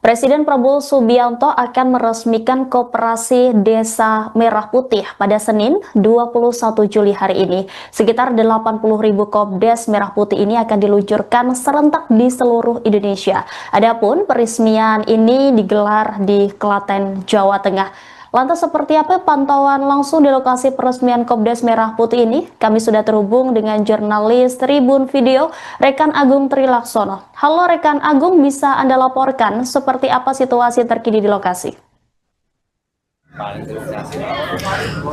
Presiden Prabowo Subianto akan meresmikan Koperasi Desa Merah Putih pada Senin 21 Juli hari ini. Sekitar 80.000 Kopdes Merah Putih ini akan diluncurkan serentak di seluruh Indonesia. Adapun peresmian ini digelar di Klaten, Jawa Tengah. Lantas seperti apa pantauan langsung di lokasi peresmian Kopdes Merah Putih ini? Kami sudah terhubung dengan jurnalis Tribun Video, Rekan Agung Trilaksono. Halo Rekan Agung, bisa Anda laporkan seperti apa situasi terkini di lokasi?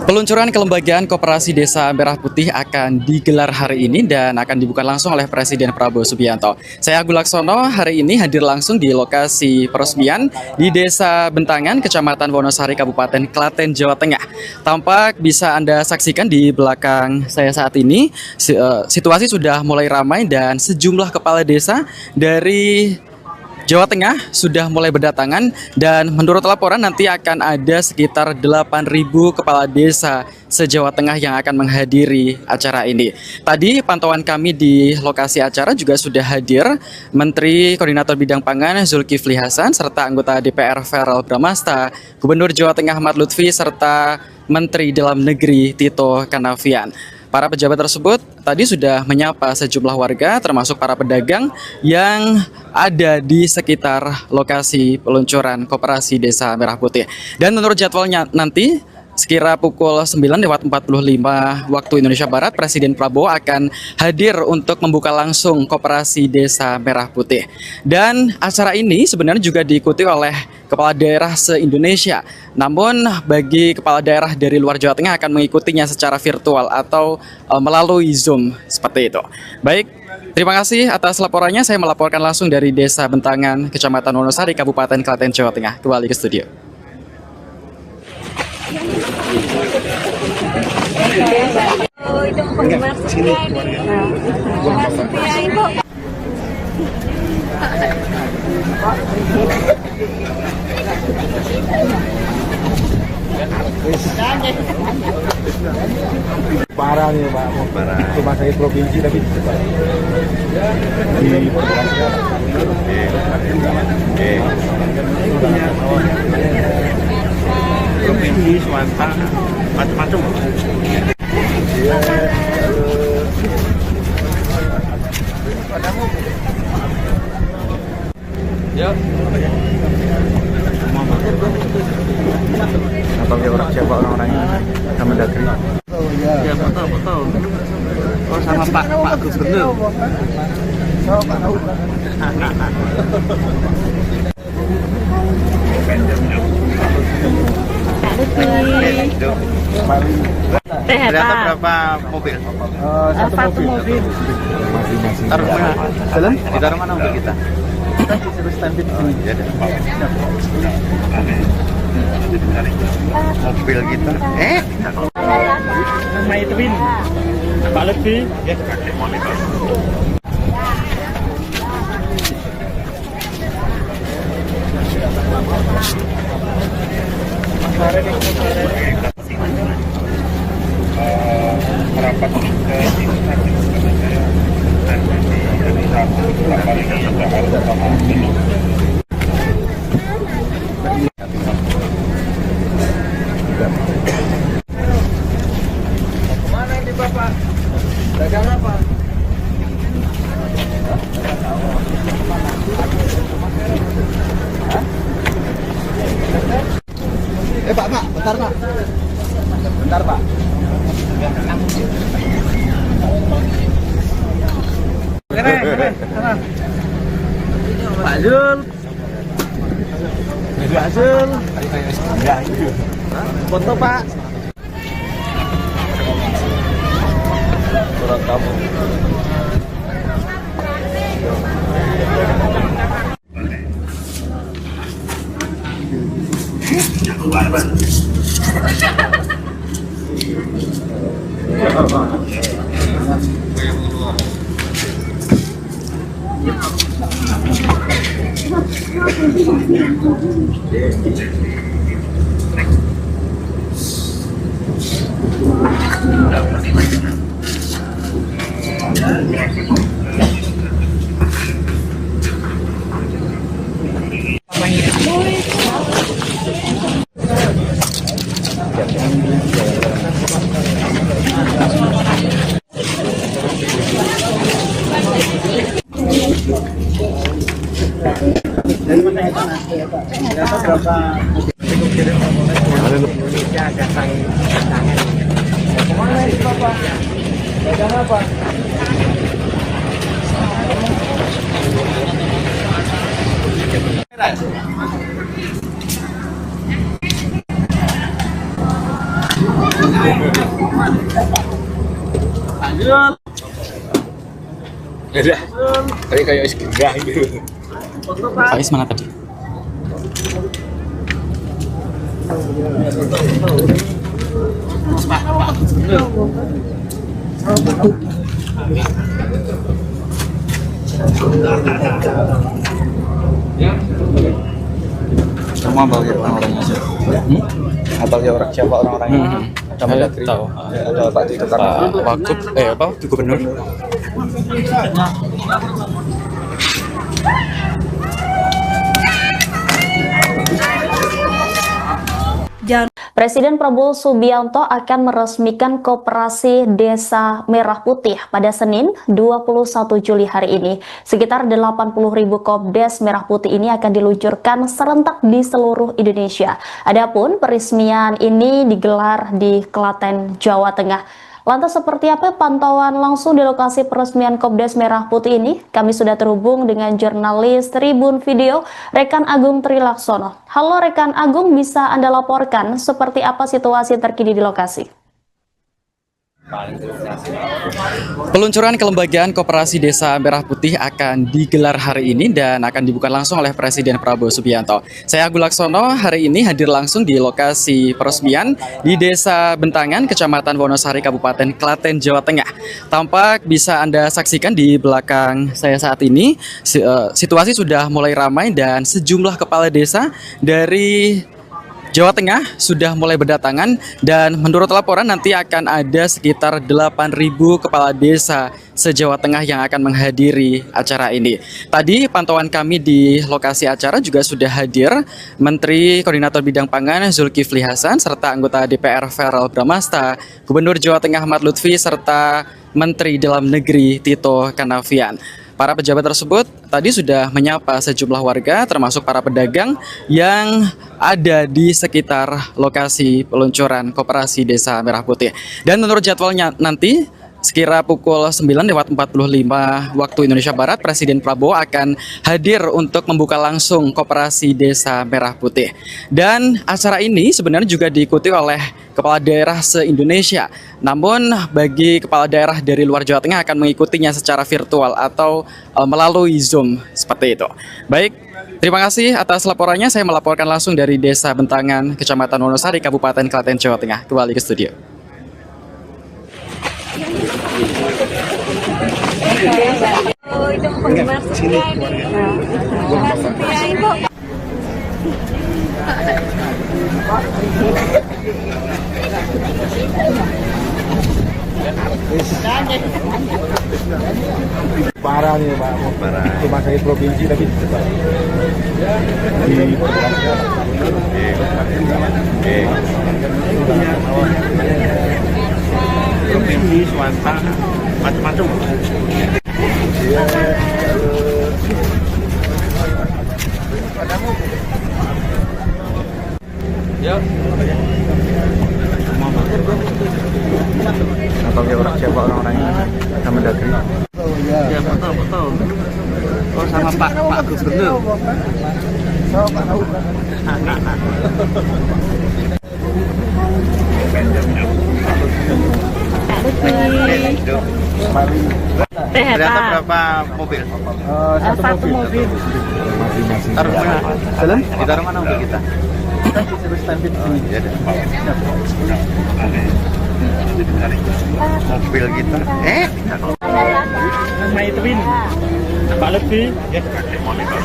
Peluncuran kelembagaan Koperasi Desa Merah Putih akan digelar hari ini dan akan dibuka langsung oleh Presiden Prabowo Subianto. Saya Agung Laksono hari ini hadir langsung di lokasi peresmian di Desa Bentangan, Kecamatan Wonosari, Kabupaten Klaten, Jawa Tengah. Tampak bisa Anda saksikan di belakang saya saat ini, situasi sudah mulai ramai dan sejumlah kepala desa dari Jawa Tengah sudah mulai berdatangan dan menurut laporan nanti akan ada sekitar 8.000 kepala desa se-Jawa Tengah yang akan menghadiri acara ini. Tadi pantauan kami di lokasi acara juga sudah hadir Menteri Koordinator Bidang Pangan Zulkifli Hasan serta anggota DPR Verrel Bramasta, Gubernur Jawa Tengah Ahmad Lutfi serta Menteri Dalam Negeri Tito Karnavian. Para pejabat tersebut tadi sudah menyapa sejumlah warga termasuk para pedagang yang ada di sekitar lokasi peluncuran Koperasi Desa Merah Putih. Dan menurut jadwalnya nanti sekira pukul 9:45 waktu Indonesia Barat, Presiden Prabowo akan hadir untuk membuka langsung Koperasi Desa Merah Putih. Dan acara ini sebenarnya juga diikuti oleh kepala daerah se-Indonesia. Namun bagi kepala daerah dari luar Jawa Tengah akan mengikutinya secara virtual atau melalui Zoom seperti itu. Baik, terima kasih atas laporannya. Saya melaporkan langsung dari Desa Bentangan, Kecamatan Wonosari, Kabupaten Klaten, Jawa Tengah. Kembali ke studio. Parah nih Pak, cuma sakit provinsi tapi di provinsi swasta macam-macam. Ya. Atau siapa orang-orangnya sama Mendagri? Ya betul. Oh sama Pak Gubernur. Ternyata berapa mobil? Satu mobil. Taruh mana? Jalan? Ditaruh mana mobil kita? Kita disuruh standby di sini. Ya, mobil kita. Nama itu Win. Pak Lutfi. Ya, pakai monitor. Merapat ke sini sakit sebenarnya dan di satu kapal ini sudah harus sama dulu. Kemana ini Bapak? Dagang apa? Pak, bentar Pak. Bentar Pak. Pak Zul. Pak Zul. Foto Pak. Surat kamu. Dari mana itu? Ternyata berapa mobil? Kemana ini Bapak? Dagang apa? Lanjut. Beda. Tapi kayak segera gitu. Faiz mana tadi? Semua bagi orang-orangnya sih. Atau ya orang siapa orang-orangnya? Ada Mendagri. Tahu. Ada Pak Tito Pak Wagub, apa? Gubernur. Presiden Prabowo Subianto akan meresmikan Koperasi Desa Merah Putih pada Senin 21 Juli hari ini. Sekitar 80.000 Kopdes Merah Putih ini akan diluncurkan serentak di seluruh Indonesia. Adapun peresmian ini digelar di Klaten, Jawa Tengah. Lantas seperti apa pantauan langsung di lokasi peresmian Kopdes Merah Putih ini? Kami sudah terhubung dengan jurnalis Tribun Video, Rekan Agung Trilaksono. Halo Rekan Agung, bisa Anda laporkan seperti apa situasi terkini di lokasi? Peluncuran kelembagaan Koperasi Desa Merah Putih akan digelar hari ini dan akan dibuka langsung oleh Presiden Prabowo Subianto. Saya Agung Laksono hari ini hadir langsung di lokasi peresmian di Desa Bentangan, Kecamatan Wonosari, Kabupaten Klaten, Jawa Tengah. Tampak bisa Anda saksikan di belakang saya saat ini, situasi sudah mulai ramai dan sejumlah kepala desa dari Jawa Tengah sudah mulai berdatangan dan menurut laporan nanti akan ada sekitar 8.000 kepala desa se-Jawa Tengah yang akan menghadiri acara ini. Tadi pantauan kami di lokasi acara juga sudah hadir Menteri Koordinator Bidang Pangan Zulkifli Hasan serta anggota DPR Verrel Bramasta, Gubernur Jawa Tengah Ahmad Lutfi serta Menteri Dalam Negeri Tito Karnavian. Para pejabat tersebut tadi sudah menyapa sejumlah warga termasuk para pedagang yang ada di sekitar lokasi peluncuran Koperasi Desa Merah Putih. Dan menurut jadwalnya nanti sekira pukul 9:45 waktu Indonesia Barat, Presiden Prabowo akan hadir untuk membuka langsung Koperasi Desa Merah Putih. Dan acara ini sebenarnya juga diikuti oleh kepala daerah se-Indonesia. Namun bagi kepala daerah dari luar Jawa Tengah akan mengikutinya secara virtual atau melalui Zoom seperti itu. Baik, terima kasih atas laporannya. Saya melaporkan langsung dari Desa Bentangan, Kecamatan Wonosari, Kabupaten Klaten, Jawa Tengah. Kembali ke studio. Itu penggemar setia ini. Penggemar setia Ibu. Parah nih Pak, parah. Cuma saya provinsi tapi tetap di provinsi swasta macam-macam. Ya. Atau ya orang siapa orang-orangnya ada Mendagri. Ya betul. Oh sama Pak Gubernur. Ternyata berapa mobil? Satu mobil. Taruh mana? Jalan? Ditaruh mana mobil kita? Kita disuruh standby di sini. Ya deh. Mobil kita. Nama itu Win. Pak Lutfi. Ya, pakai monitor.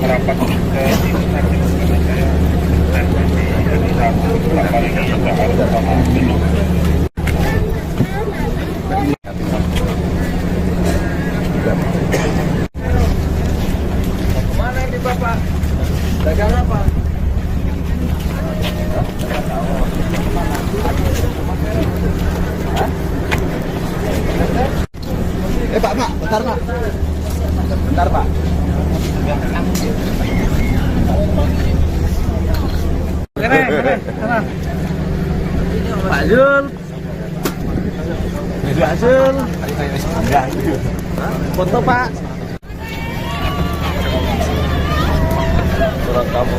Merapat ke Mana ini Bapak? Dagang apa? Pak Zul. Pak Zul. Foto Pak. Surat kamu.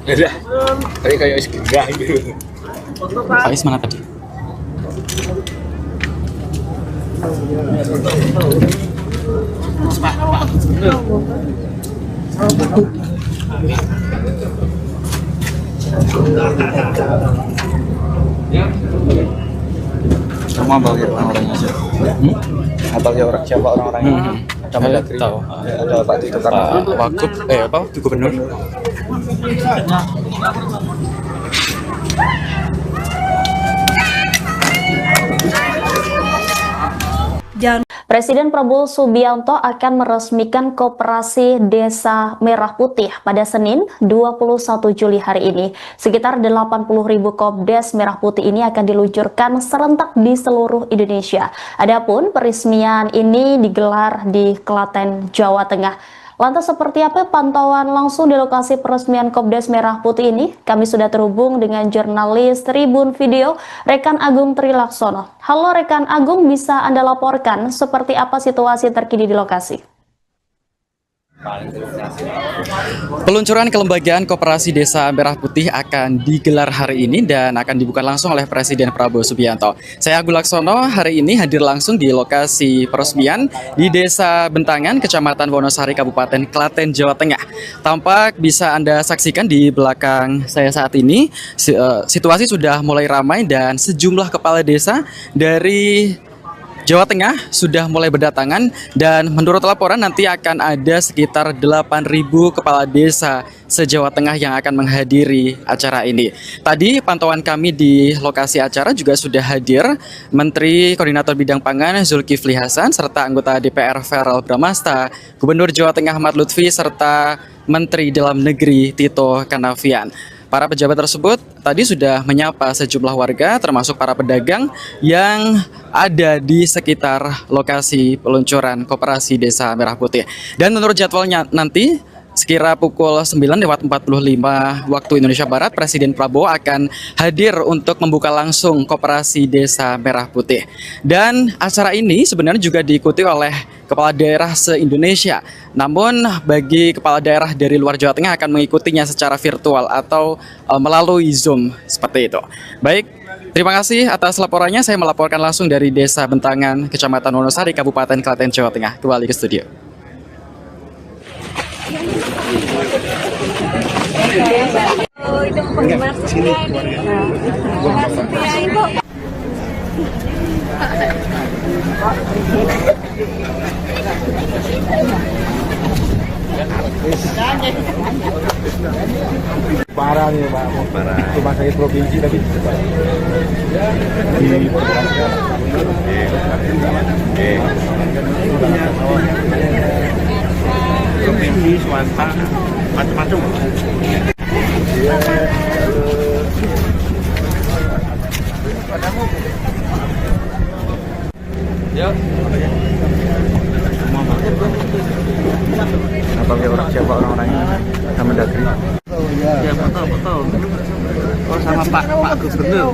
Beda. Tapi kayak segera gitu. Faiz mana tadi? Semua bagi orang-orangnya aja. Apa orang siapa orang-orangnya? Ada Mendagri. Tahu. Ada Pak Tito Karnavian. Pak Wagub, apa? Gubernur. Presiden Prabowo Subianto akan meresmikan Koperasi Desa Merah Putih pada Senin 21 Juli hari ini. Sekitar 80.000 Kopdes Merah Putih ini akan diluncurkan serentak di seluruh Indonesia. Adapun peresmian ini digelar di Klaten, Jawa Tengah. Lantas seperti apa pantauan langsung di lokasi peresmian Kopdes Merah Putih ini? Kami sudah terhubung dengan jurnalis Tribun Video, Rekan Agung Trilaksono. Halo Rekan Agung, bisa Anda laporkan seperti apa situasi terkini di lokasi? Peluncuran kelembagaan Koperasi Desa Merah Putih akan digelar hari ini dan akan dibuka langsung oleh Presiden Prabowo Subianto. Saya Agung Laksono hari ini hadir langsung di lokasi peresmian di Desa Bentangan, Kecamatan Wonosari, Kabupaten Klaten, Jawa Tengah. Tampak bisa Anda saksikan di belakang saya saat ini, situasi sudah mulai ramai dan sejumlah kepala desa dari Jawa Tengah sudah mulai berdatangan dan menurut laporan nanti akan ada sekitar 8.000 kepala desa se-Jawa Tengah yang akan menghadiri acara ini. Tadi pantauan kami di lokasi acara juga sudah hadir Menteri Koordinator Bidang Pangan Zulkifli Hasan serta anggota DPR Verrel Bramasta, Gubernur Jawa Tengah Ahmad Lutfi serta Menteri Dalam Negeri Tito Karnavian. Para pejabat tersebut tadi sudah menyapa sejumlah warga termasuk para pedagang yang ada di sekitar lokasi peluncuran Koperasi Desa Merah Putih. Dan menurut jadwalnya nanti sekira pukul 9:45 waktu Indonesia Barat, Presiden Prabowo akan hadir untuk membuka langsung Koperasi Desa Merah Putih. Dan acara ini sebenarnya juga diikuti oleh kepala daerah se-Indonesia. Namun bagi kepala daerah dari luar Jawa Tengah akan mengikutinya secara virtual atau melalui Zoom seperti itu. Baik, terima kasih atas laporannya. Saya melaporkan langsung dari Desa Bentangan, Kecamatan Wonosari, Kabupaten Klaten, Jawa Tengah. Kembali ke studio. Oh, itu penggemar setia ini. Penggemar setia Ibu. Parah nih Pak, parah. Cuma saya provinsi tapi di provinsi swasta macam-macam. Ya. Apa orang siapa orang-orangnya? Ada Mendagri. Ya foto. Oh sama Pak Gubernur.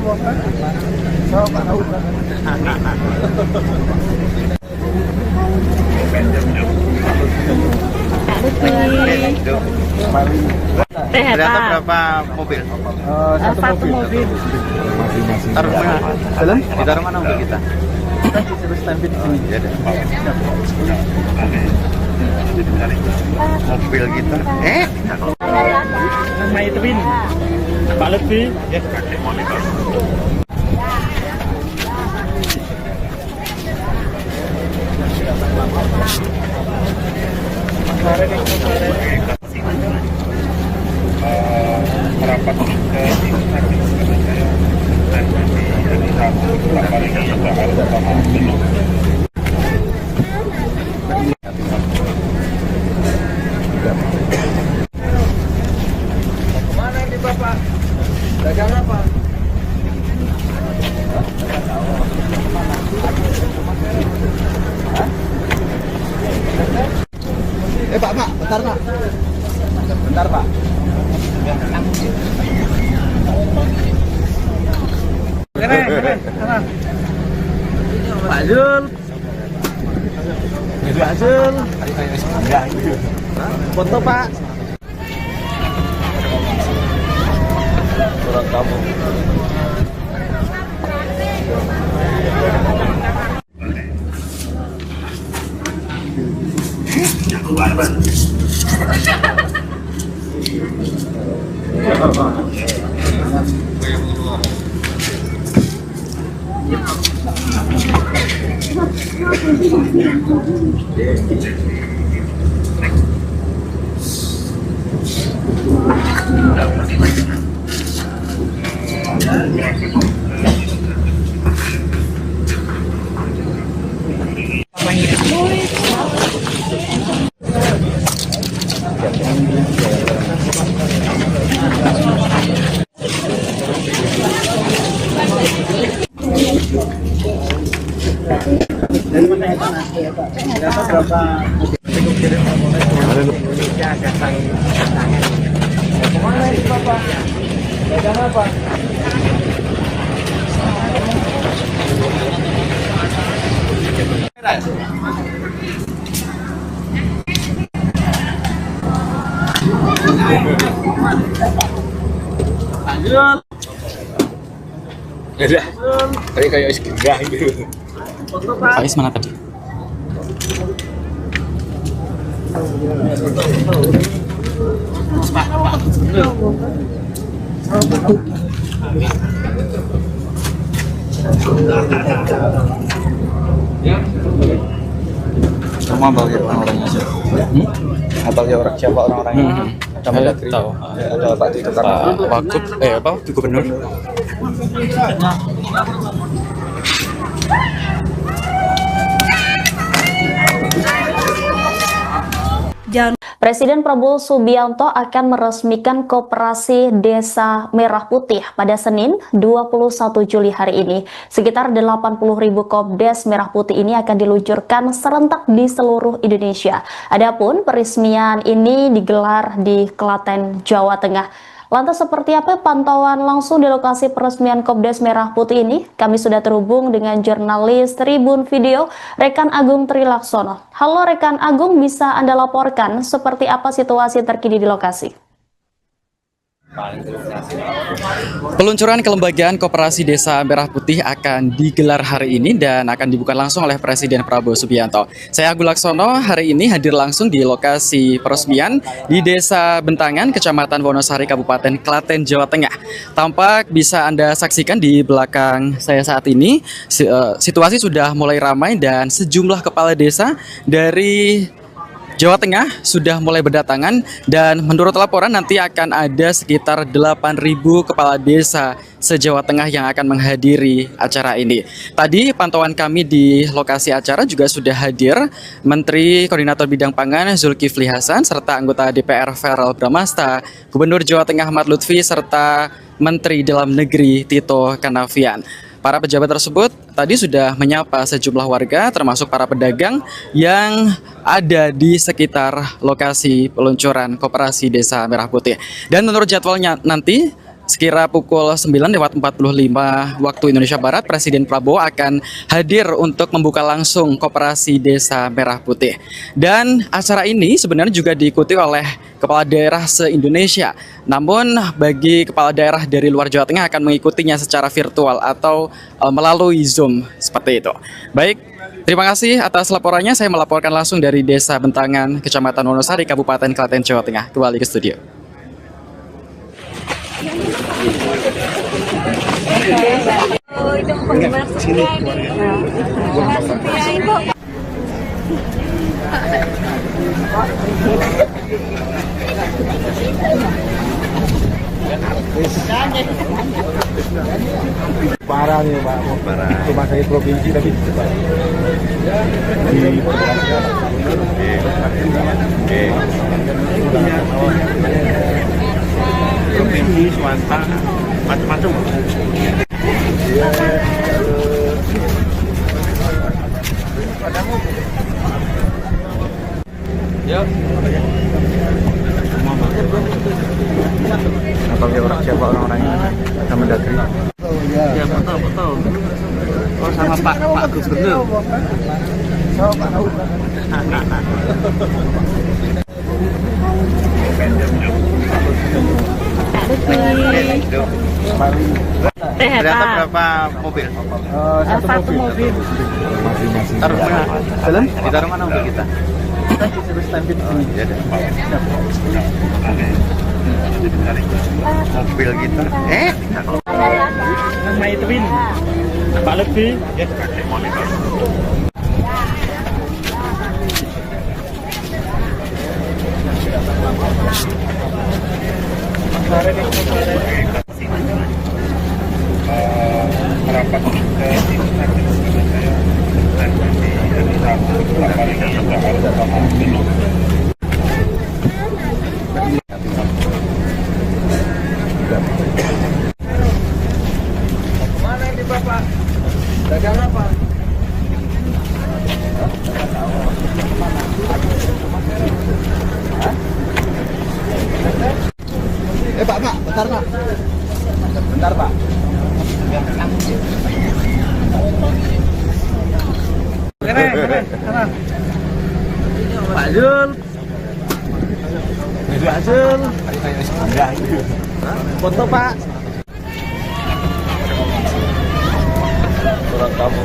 Ternyata berapa mobil? Satu mobil. Taruh mana? Ditaruh mana mobil kita? Kita disuruh standby di sini. Ya deh. Mobil kita. Nama itu Win. Pak Lutfi. Merapat ke Mana ini Bapak? Dagang apa? Pak, bentar Pak. Bentar Pak. Keren. Pak Zul. Foto Pak. Surat kamu. Udah. Tadi kayak iskindah gitu. Faiz mana tadi? Semua bagi orang-orangnya sih. Atau ya orang siapa orang-orangnya? Ada Mendagri. Tahu. Ada Pak Tito Pak Wagub, apa? Gubernur. Presiden Prabowo Subianto akan meresmikan Koperasi Desa Merah Putih pada Senin 21 Juli hari ini. Sekitar 80.000 Kopdes Merah Putih ini akan diluncurkan serentak di seluruh Indonesia. Adapun peresmian ini digelar di Klaten, Jawa Tengah. Lantas seperti apa pantauan langsung di lokasi peresmian Kopdes Merah Putih ini? Kami sudah terhubung dengan jurnalis Tribun Video, Rekan Agung Trilaksono. Halo Rekan Agung, bisa Anda laporkan seperti apa situasi terkini di lokasi? Peluncuran kelembagaan Koperasi Desa Merah Putih akan digelar hari ini dan akan dibuka langsung oleh Presiden Prabowo Subianto. Saya Agung Laksono hari ini hadir langsung di lokasi peresmian di Desa Bentangan, Kecamatan Wonosari, Kabupaten Klaten, Jawa Tengah. Tampak bisa Anda saksikan di belakang saya saat ini, situasi sudah mulai ramai dan sejumlah kepala desa dari Jawa Tengah sudah mulai berdatangan dan menurut laporan nanti akan ada sekitar 8.000 kepala desa se-Jawa Tengah yang akan menghadiri acara ini. Tadi pantauan kami di lokasi acara juga sudah hadir Menteri Koordinator Bidang Pangan Zulkifli Hasan serta anggota DPR Verrel Bramasta, Gubernur Jawa Tengah Ahmad Lutfi serta Menteri Dalam Negeri Tito Karnavian. Para pejabat tersebut tadi sudah menyapa sejumlah warga termasuk para pedagang yang ada di sekitar lokasi peluncuran Koperasi Desa Merah Putih. Dan menurut jadwalnya nanti sekira pukul 9:45 waktu Indonesia Barat, Presiden Prabowo akan hadir untuk membuka langsung Koperasi Desa Merah Putih. Dan acara ini sebenarnya juga diikuti oleh kepala daerah se-Indonesia. Namun bagi kepala daerah dari luar Jawa Tengah akan mengikutinya secara virtual atau melalui Zoom seperti itu. Baik, terima kasih atas laporannya. Saya melaporkan langsung dari Desa Bentangan, Kecamatan Wonosari, Kabupaten Klaten, Jawa Tengah. Kembali ke studio. Oh, itu penggemar setia ini. Penggemar setia itu. Parah nih Pak, parah. Cuma saya provinsi tapi provinsi swasta macam-macam. Ya. Apa siapa orang-orangnya sama Mendagri? Ya betul. Oh sama Pak Gubernur. Sama Pak Raul. Ternyata berapa mobil? Satu mobil. Masing-masing. Taruh mana? Jalan? Ditaruh mana mobil kita? Kita disuruh standby di sini. Ya, mobil kita. My Twin. Pak Lebih. Merapat ke mana ini Bapak? Dagang apa? Pak, bentar Pak. Bentar Pak. Keren. Pak Zul. Pak Zul. Foto Pak. Surat kamu.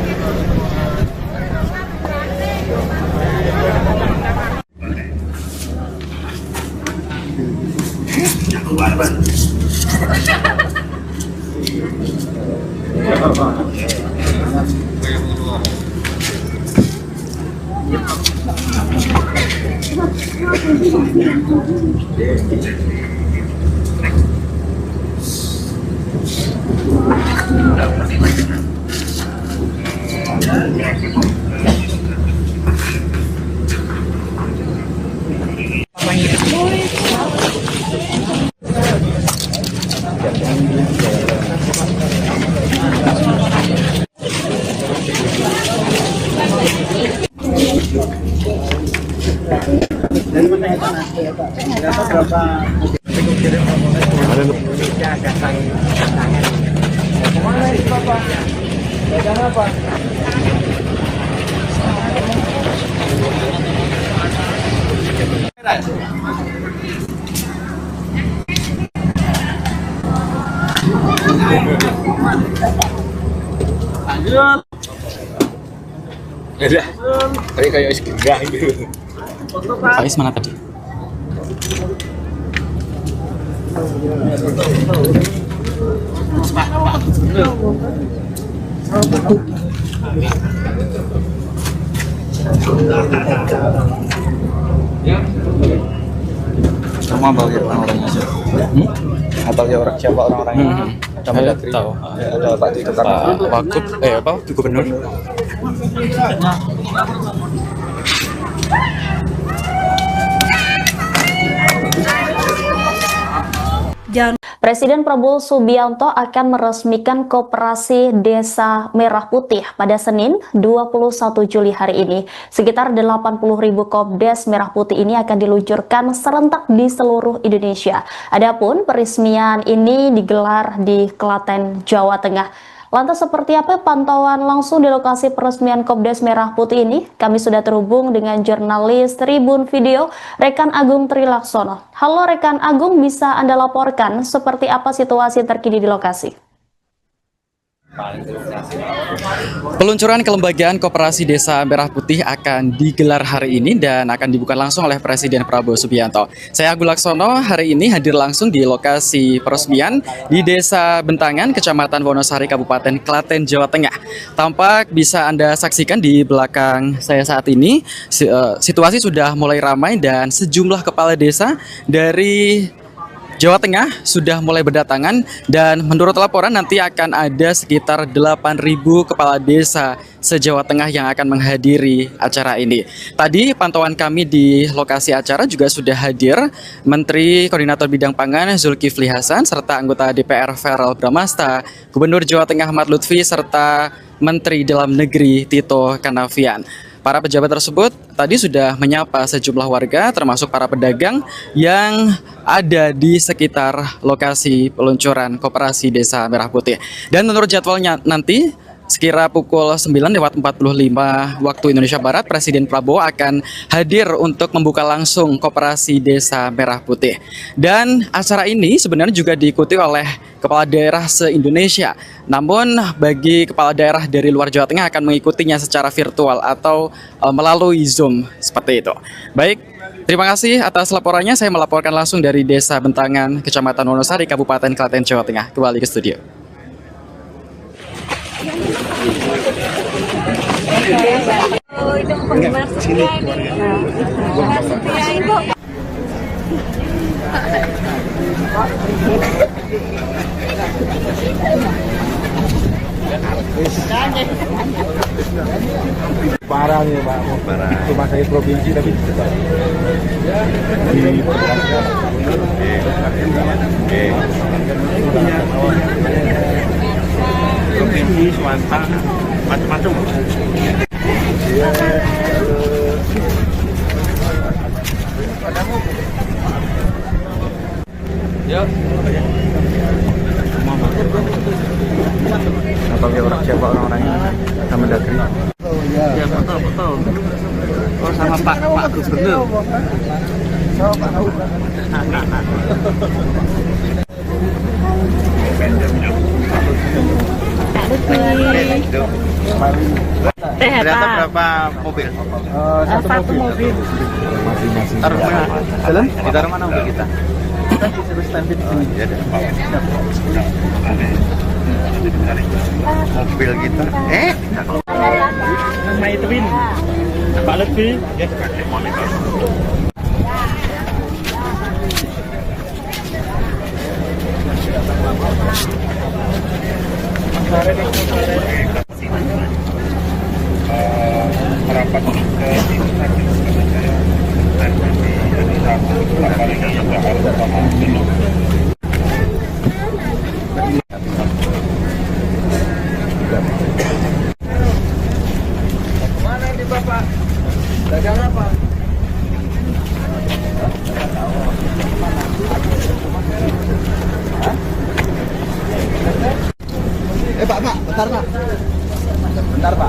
Udah. Tadi kayak enggak gitu. Faiz mana tadi? Semua bagi orang-orangnya sih. Atau ya orang siapa orang-orangnya? Saya tahu. Ada Pak Tito Pak Wagub, apa? Gubernur. Presiden Prabowo Subianto akan meresmikan Koperasi Desa Merah Putih pada Senin 21 Juli hari ini. Sekitar 80.000 Kopdes Merah Putih ini akan diluncurkan serentak di seluruh Indonesia. Adapun peresmian ini digelar di Klaten, Jawa Tengah. Lantas seperti apa pantauan langsung di lokasi peresmian Kopdes Merah Putih ini? Kami sudah terhubung dengan jurnalis Tribun Video, Rekan Agung Trilaksono. Halo Rekan Agung, bisa Anda laporkan seperti apa situasi terkini di lokasi? Peluncuran kelembagaan Koperasi Desa Merah Putih akan digelar hari ini dan akan dibuka langsung oleh Presiden Prabowo Subianto. Saya Agung Laksono hari ini hadir langsung di lokasi peresmian di Desa Bentangan, Kecamatan Wonosari, Kabupaten Klaten, Jawa Tengah. Tampak bisa Anda saksikan di belakang saya saat ini, situasi sudah mulai ramai dan sejumlah kepala desa dari Jawa Tengah sudah mulai berdatangan dan menurut laporan nanti akan ada sekitar 8.000 kepala desa se-Jawa Tengah yang akan menghadiri acara ini. Tadi pantauan kami di lokasi acara juga sudah hadir Menteri Koordinator Bidang Pangan Zulkifli Hasan serta anggota DPR Verrel Bramasta, Gubernur Jawa Tengah Ahmad Lutfi serta Menteri Dalam Negeri Tito Karnavian. Para pejabat tersebut tadi sudah menyapa sejumlah warga termasuk para pedagang yang ada di sekitar lokasi peluncuran Koperasi Desa Merah Putih. Dan menurut jadwalnya nanti sekira pukul 9:45 waktu Indonesia Barat, Presiden Prabowo akan hadir untuk membuka langsung Koperasi Desa Merah Putih. Dan acara ini sebenarnya juga diikuti oleh kepala daerah se-Indonesia. Namun bagi kepala daerah dari luar Jawa Tengah akan mengikutinya secara virtual atau melalui Zoom seperti itu. Baik, terima kasih atas laporannya. Saya melaporkan langsung dari Desa Bentangan, Kecamatan Wonosari, Kabupaten Klaten, Jawa Tengah. Kembali ke studio. Oh, itu penggemar setia ini. Penggemar setia itu. Parah nih Pak, parah. Cuma saya provinsi tapi di provinsi Sumatera macam-macam. Yuk. Atau orang siapa orang-orangnya sama Mendagri? Ya, betul. Oh, sama Pak Gubernur. Ternyata berapa mobil? Satu mobil. Taruh mana? Jalan? Ditaruh mana mobil kita? Kita disuruh standby di sini. Ya, mobil kita. My Twin. Pak Lutfi. Merapat ke Mana ini Bapak? Dagang apa? Pak, bentar Pak. Bentar Pak.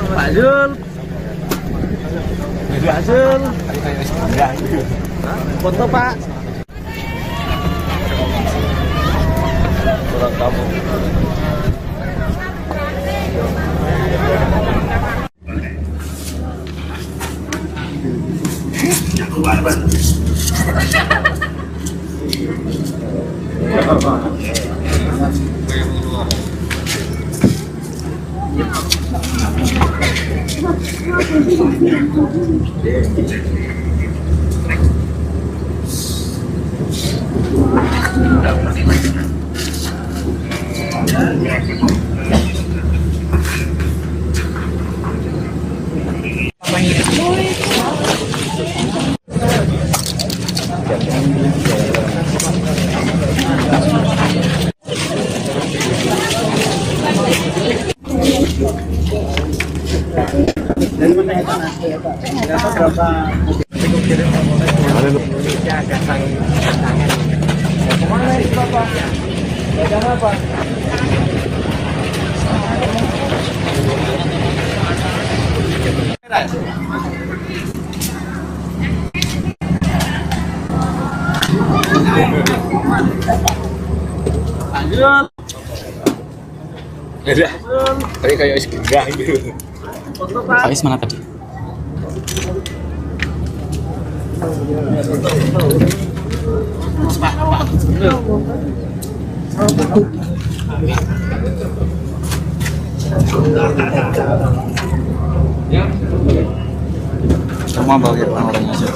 Pak Zul. Pak Zul. Foto Pak. Surat kamu. Udah. Tadi kayak gerah gitu. Faiz mana tadi? Semua bagi orang-orangnya sih.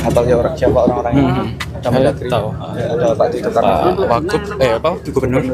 Apa ya orang siapa orang-orangnya? Saya tahu. Ada Pak Tito Pak Wagub, Pak Gubernur.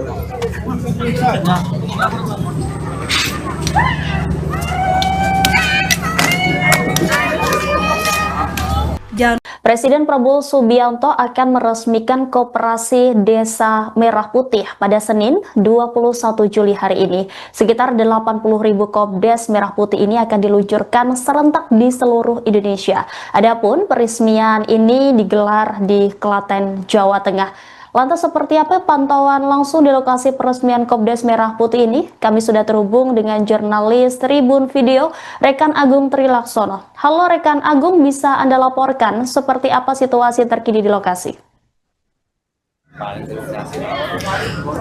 Presiden Prabowo Subianto akan meresmikan Koperasi Desa Merah Putih pada Senin 21 Juli hari ini. Sekitar 80.000 Kopdes Merah Putih ini akan diluncurkan serentak di seluruh Indonesia. Adapun peresmian ini digelar di Klaten, Jawa Tengah. Lantas seperti apa pantauan langsung di lokasi peresmian Kopdes Merah Putih ini? Kami sudah terhubung dengan jurnalis Tribun Video, Rekan Agung Trilaksono. Halo Rekan Agung, bisa Anda laporkan seperti apa situasi terkini di lokasi?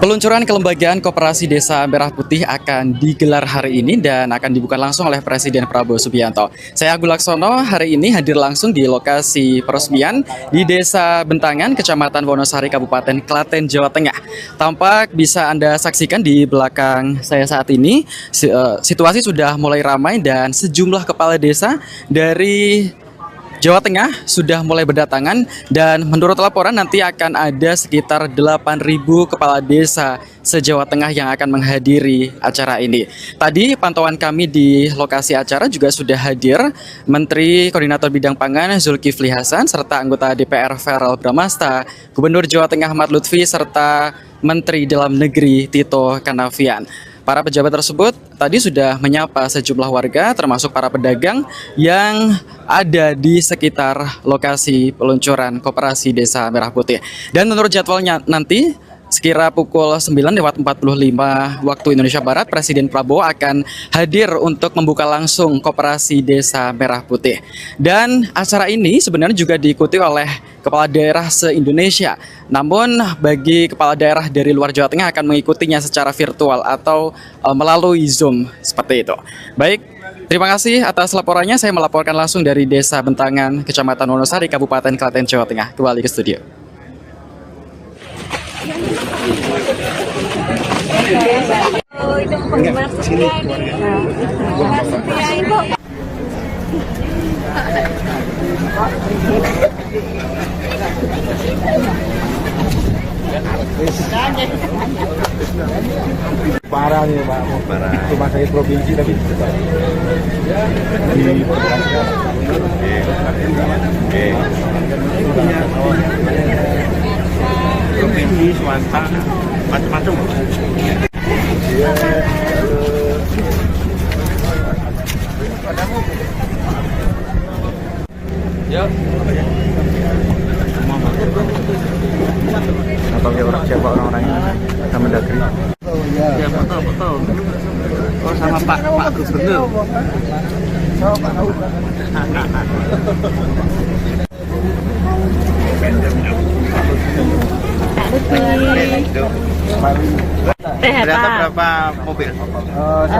Peluncuran kelembagaan Koperasi Desa Merah Putih akan digelar hari ini dan akan dibuka langsung oleh Presiden Prabowo Subianto. Saya Agung Laksono hari ini hadir langsung di lokasi peresmian di Desa Bentangan, Kecamatan Wonosari, Kabupaten Klaten, Jawa Tengah. Tampak bisa Anda saksikan di belakang saya saat ini, situasi sudah mulai ramai dan sejumlah kepala desa dari Jawa Tengah sudah mulai berdatangan dan menurut laporan nanti akan ada sekitar 8.000 kepala desa se-Jawa Tengah yang akan menghadiri acara ini. Tadi pantauan kami di lokasi acara juga sudah hadir Menteri Koordinator Bidang Pangan Zulkifli Hasan serta anggota DPR Verrel Bramasta, Gubernur Jawa Tengah Ahmad Lutfi serta Menteri Dalam Negeri Tito Karnavian. Para pejabat tersebut tadi sudah menyapa sejumlah warga termasuk para pedagang yang ada di sekitar lokasi peluncuran Koperasi Desa Merah Putih. Dan menurut jadwalnya nanti sekira pukul 9:45 waktu Indonesia Barat, Presiden Prabowo akan hadir untuk membuka langsung Koperasi Desa Merah Putih. Dan acara ini sebenarnya juga diikuti oleh kepala daerah se-Indonesia. Namun bagi kepala daerah dari luar Jawa Tengah akan mengikutinya secara virtual atau melalui Zoom seperti itu. Baik, terima kasih atas laporannya. Saya melaporkan langsung dari Desa Bentangan, Kecamatan Wonosari, Kabupaten Klaten, Jawa Tengah. Kembali ke studio. Oh, itu penggemar setia ini. Penggemar setia itu. Parah nih Pak, parah. Cuma saya provinsi tapi Provinsi, swasta, macam-macam. Ya. apa ya orang siapa orang-orangnya sama Mendagri. Ya betul. Oh sama Pak Gubernur. Ternyata berapa mobil?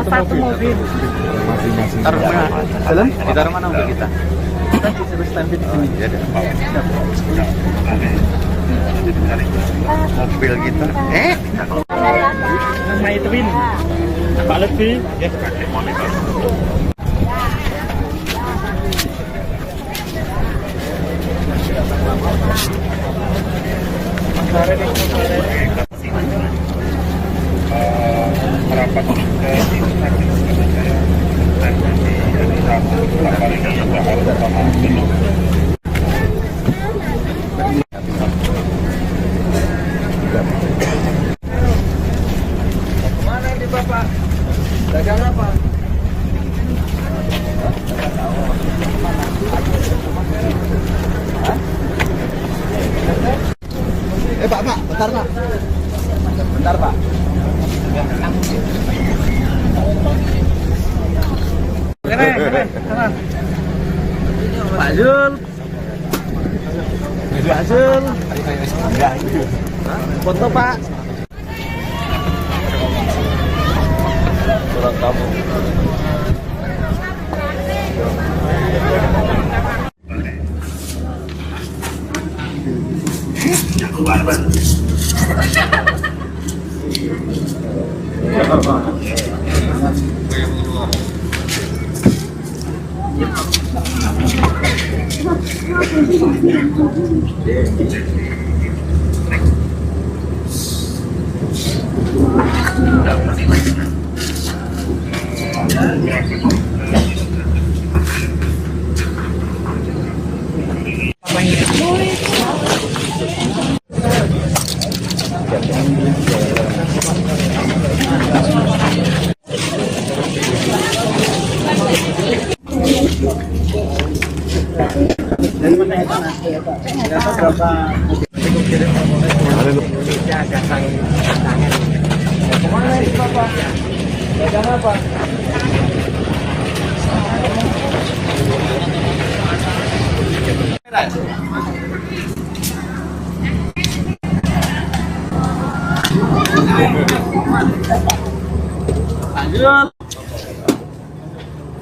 Satu mobil. Masing-masing. Taruh mana? Jalan? Ditaruh mana mobil kita? Kita disuruh standby di sini. Ya, mobil kita. Sama Edwin. Pak Lutfi. Ya, pakai monitor. merapat ke tim saya dan di Mana ini Bapak? Dagang apa? Pak, bentar Pak. Bentar Pak. Keren. Pak Zul. Pak Zul. Foto Pak. Surat kamu.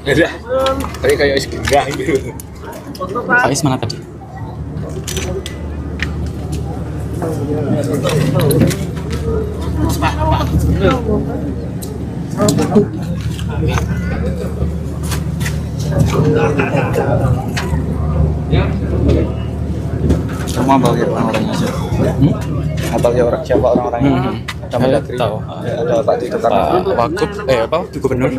Udah. Tadi kayak enggak gitu. Faiz mana tadi? Semua bagi orang-orangnya sih. Bagi orang siapa orang-orangnya? Saya tahu. Ada Pak Tito Pak Wagub, apa? Gubernur.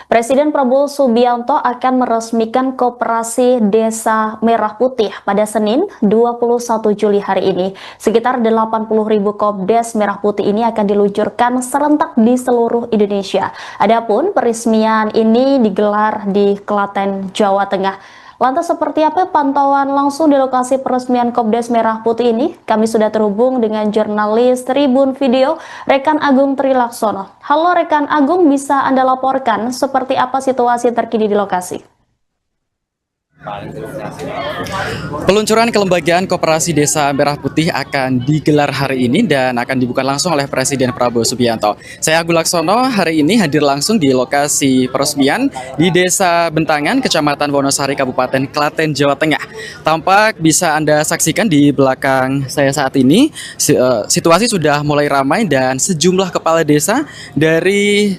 Presiden Prabowo Subianto akan meresmikan Koperasi Desa Merah Putih pada Senin 21 Juli hari ini. Sekitar 80.000 Kopdes Merah Putih ini akan diluncurkan serentak di seluruh Indonesia. Adapun peresmian ini digelar di Klaten, Jawa Tengah. Lantas seperti apa pantauan langsung di lokasi peresmian Kopdes Merah Putih ini? Kami sudah terhubung dengan jurnalis Tribun Video, Rekan Agung Trilaksono. Halo Rekan Agung, bisa Anda laporkan seperti apa situasi terkini di lokasi? Peluncuran kelembagaan Koperasi Desa Merah Putih akan digelar hari ini dan akan dibuka langsung oleh Presiden Prabowo Subianto. Saya Agung Laksono hari ini hadir langsung di lokasi peresmian di Desa Bentangan, Kecamatan Wonosari, Kabupaten Klaten, Jawa Tengah. Tampak bisa Anda saksikan di belakang saya saat ini, situasi sudah mulai ramai dan sejumlah kepala desa dari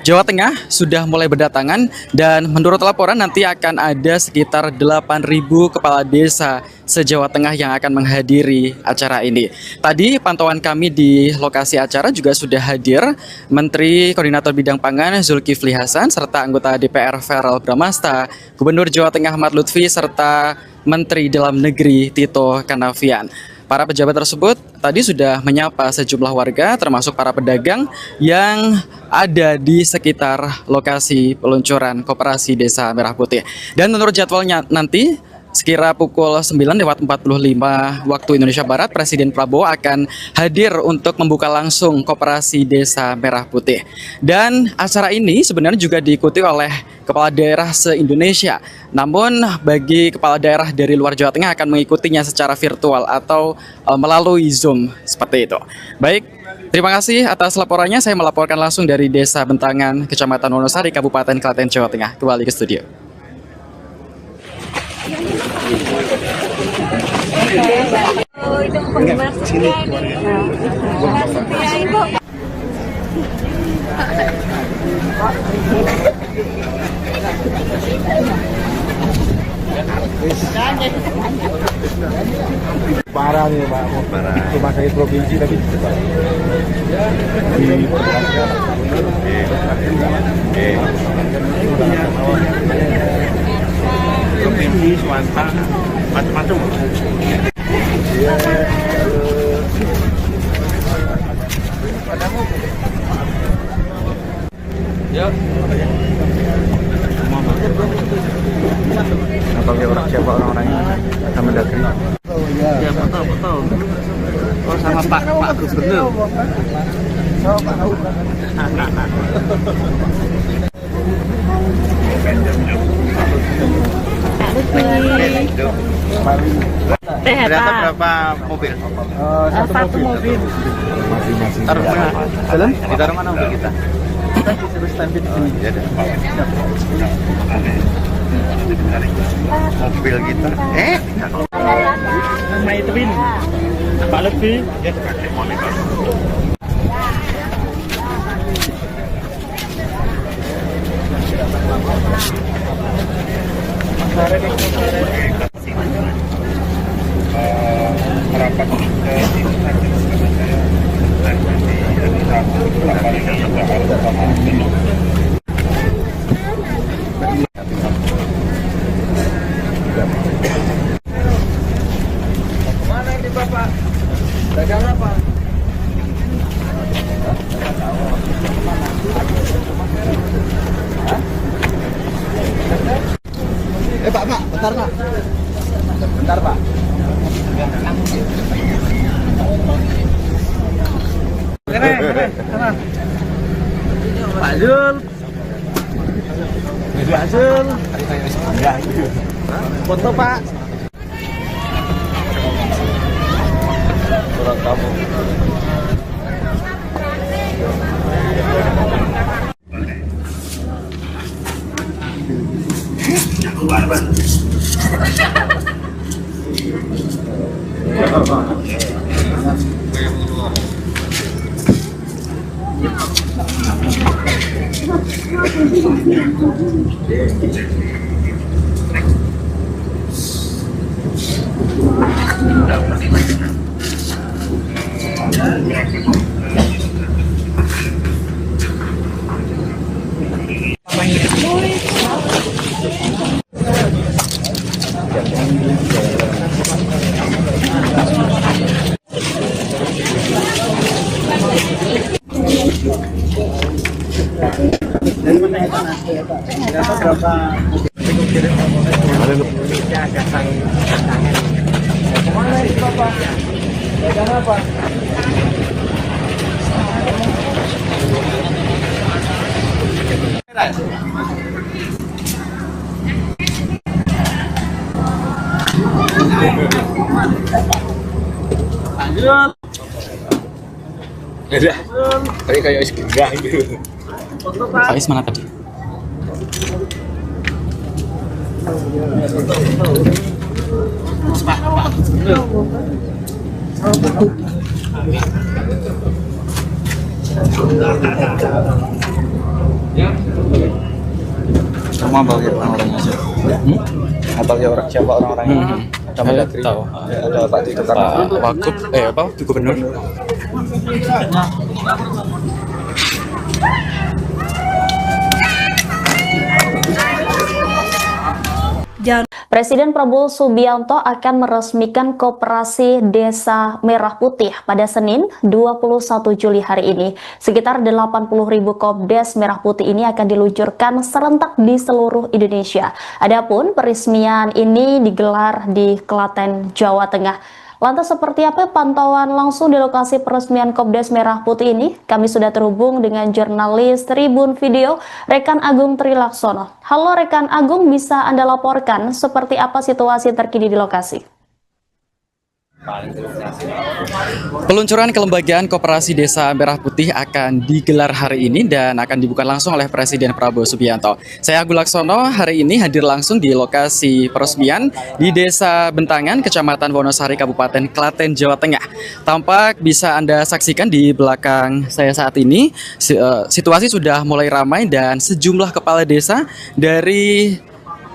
Jawa Tengah sudah mulai berdatangan dan menurut laporan nanti akan ada sekitar 8.000 kepala desa se-Jawa Tengah yang akan menghadiri acara ini. Tadi pantauan kami di lokasi acara juga sudah hadir Menteri Koordinator Bidang Pangan Zulkifli Hasan serta anggota DPR Verrel Bramasta, Gubernur Jawa Tengah Ahmad Lutfi serta Menteri Dalam Negeri Tito Karnavian. Para pejabat tersebut tadi sudah menyapa sejumlah warga termasuk para pedagang yang ada di sekitar lokasi peluncuran Koperasi Desa Merah Putih. Dan menurut jadwalnya nanti sekira pukul 9:45 waktu Indonesia Barat, Presiden Prabowo akan hadir untuk membuka langsung Koperasi Desa Merah Putih. Dan acara ini sebenarnya juga diikuti oleh kepala daerah se-Indonesia. Namun bagi kepala daerah dari luar Jawa Tengah akan mengikutinya secara virtual atau melalui Zoom seperti itu. Baik, terima kasih atas laporannya. Saya melaporkan langsung dari Desa Bentangan, Kecamatan Wonosari, Kabupaten Klaten, Jawa Tengah. Kembali ke studio. Oh, itu penggemar setia ini. Penggemar setia itu. Parah nih Pak, parah. Rumah sakit provinsi tapi provinsi swasta macam-macam. Ya. Apa orang siapa orang-orangnya sama Mendagri? Ya betul. Oh sama Pak Gubernur. Ternyata berapa mobil? Satu mobil. Taruh mana? Jalan? Ditaruh mana mobil kita? Kita disuruh standby di sini. Ya dah. Mobil kita. My Twin. Pak lebih. Merapat mana ini Bapak? Dagang apa? Pak, bentar Pak. Bentar Pak. Pak Zul. Pak Zul. Foto Pak. Surat kamu. Udah. Tadi kayak enggak gitu. Faiz mana tadi? Kamu apa orang-orangnya sih? Apa orang siapa orang-orangnya? Sama Mendagri. Tahu. Ada Pak Tito Pak Wagub, apa? Gubernur. Presiden Prabowo Subianto akan meresmikan Koperasi Desa Merah Putih pada Senin 21 Juli hari ini. Sekitar 80.000 Kopdes Merah Putih ini akan diluncurkan serentak di seluruh Indonesia. Adapun peresmian ini digelar di Klaten, Jawa Tengah. Lantas seperti apa pantauan langsung di lokasi peresmian Kopdes Merah Putih ini? Kami sudah terhubung dengan jurnalis Tribun Video, Rekan Agung Trilaksono. Halo Rekan Agung, bisa Anda laporkan seperti apa situasi terkini di lokasi? Peluncuran kelembagaan Koperasi Desa Merah Putih akan digelar hari ini dan akan dibuka langsung oleh Presiden Prabowo Subianto. Saya Agung Laksono hari ini hadir langsung di lokasi peresmian di Desa Bentangan, Kecamatan Wonosari, Kabupaten Klaten, Jawa Tengah. Tampak bisa Anda saksikan di belakang saya saat ini, situasi sudah mulai ramai dan sejumlah kepala desa dari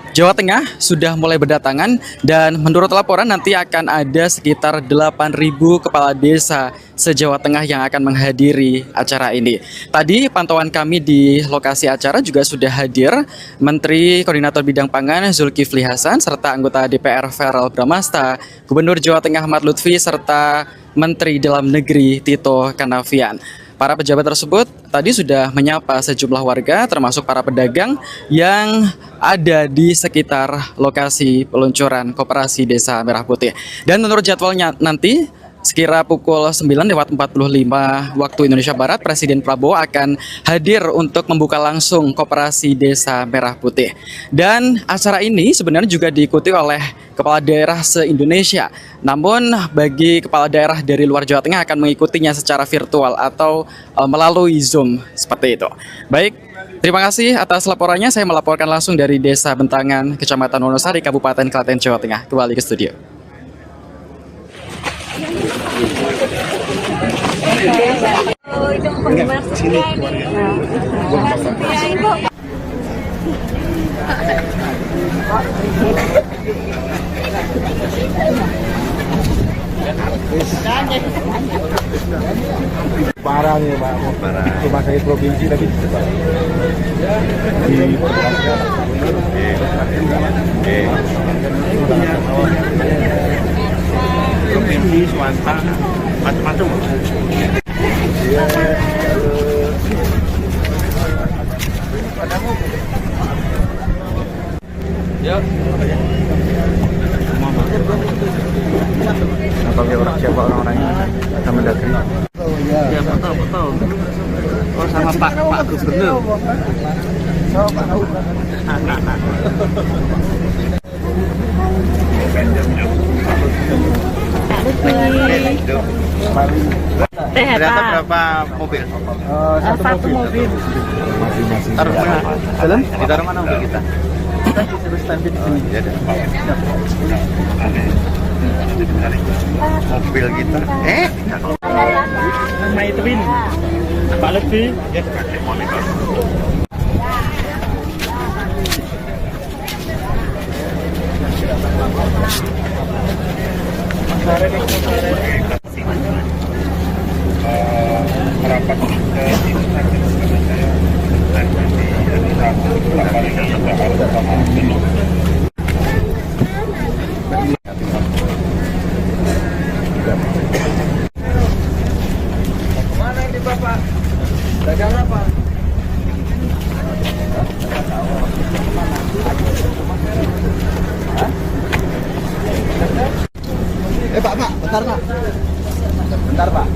Jawa Tengah sudah mulai berdatangan dan menurut laporan nanti akan ada sekitar 8.000 kepala desa se-Jawa Tengah yang akan menghadiri acara ini. Tadi pantauan kami di lokasi acara juga sudah hadir Menteri Koordinator Bidang Pangan Zulkifli Hasan serta anggota DPR Verrel Bramasta, Gubernur Jawa Tengah Ahmad Lutfi serta Menteri Dalam Negeri Tito Karnavian. Para pejabat tersebut tadi sudah menyapa sejumlah warga termasuk para pedagang yang ada di sekitar lokasi peluncuran Koperasi Desa Merah Putih. Dan menurut jadwalnya nanti sekira pukul 9:45 waktu Indonesia Barat, Presiden Prabowo akan hadir untuk membuka langsung Koperasi Desa Merah Putih. Dan acara ini sebenarnya juga diikuti oleh kepala daerah se-Indonesia. Namun bagi kepala daerah dari luar Jawa Tengah akan mengikutinya secara virtual atau melalui Zoom seperti itu. Baik, terima kasih atas laporannya. Saya melaporkan langsung dari Desa Bentangan, Kecamatan Wonosari, Kabupaten Klaten, Jawa Tengah. Kembali ke studio. Oh, itu penggemar setia ini. Penggemar setia itu. Parah nih Pak, parah. Rumah sakit provinsi tapi provinsi swasta macam-macam. Ya. Apa orang siapa orang-orangnya akan mendatangi? Ya betul. Oh sama Pak Gubernur. Ternyata berapa mobil? satu mobil. Masing-masing. Taruh mana? Jalan? Ditaruh mana mobil kita? Kita disuruh standby di sini. Ya, mobil kita. Maitrin, Pak Lutfi. Merapat ke instansi saya dan nanti ada beberapa yang kita harus paham dulu. Mana ini Bapak? Dagang apa? Pak, bentar Pak. Bentar Pak.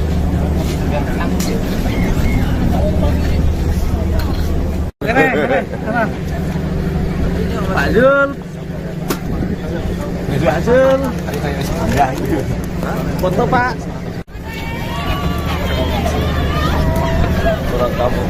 Pak Zul. Pak Zul. Foto Pak. Surat kamu.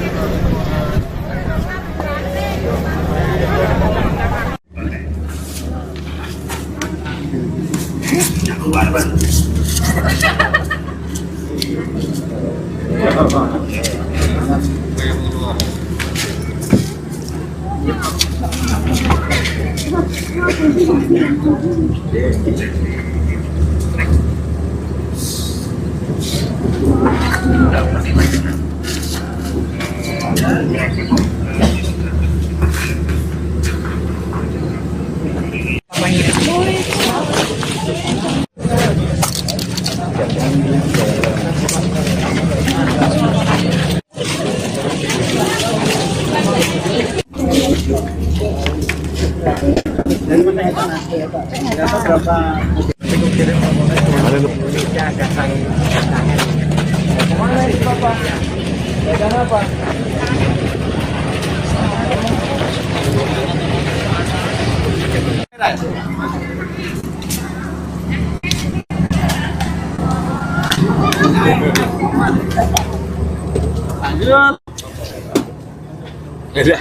Udah,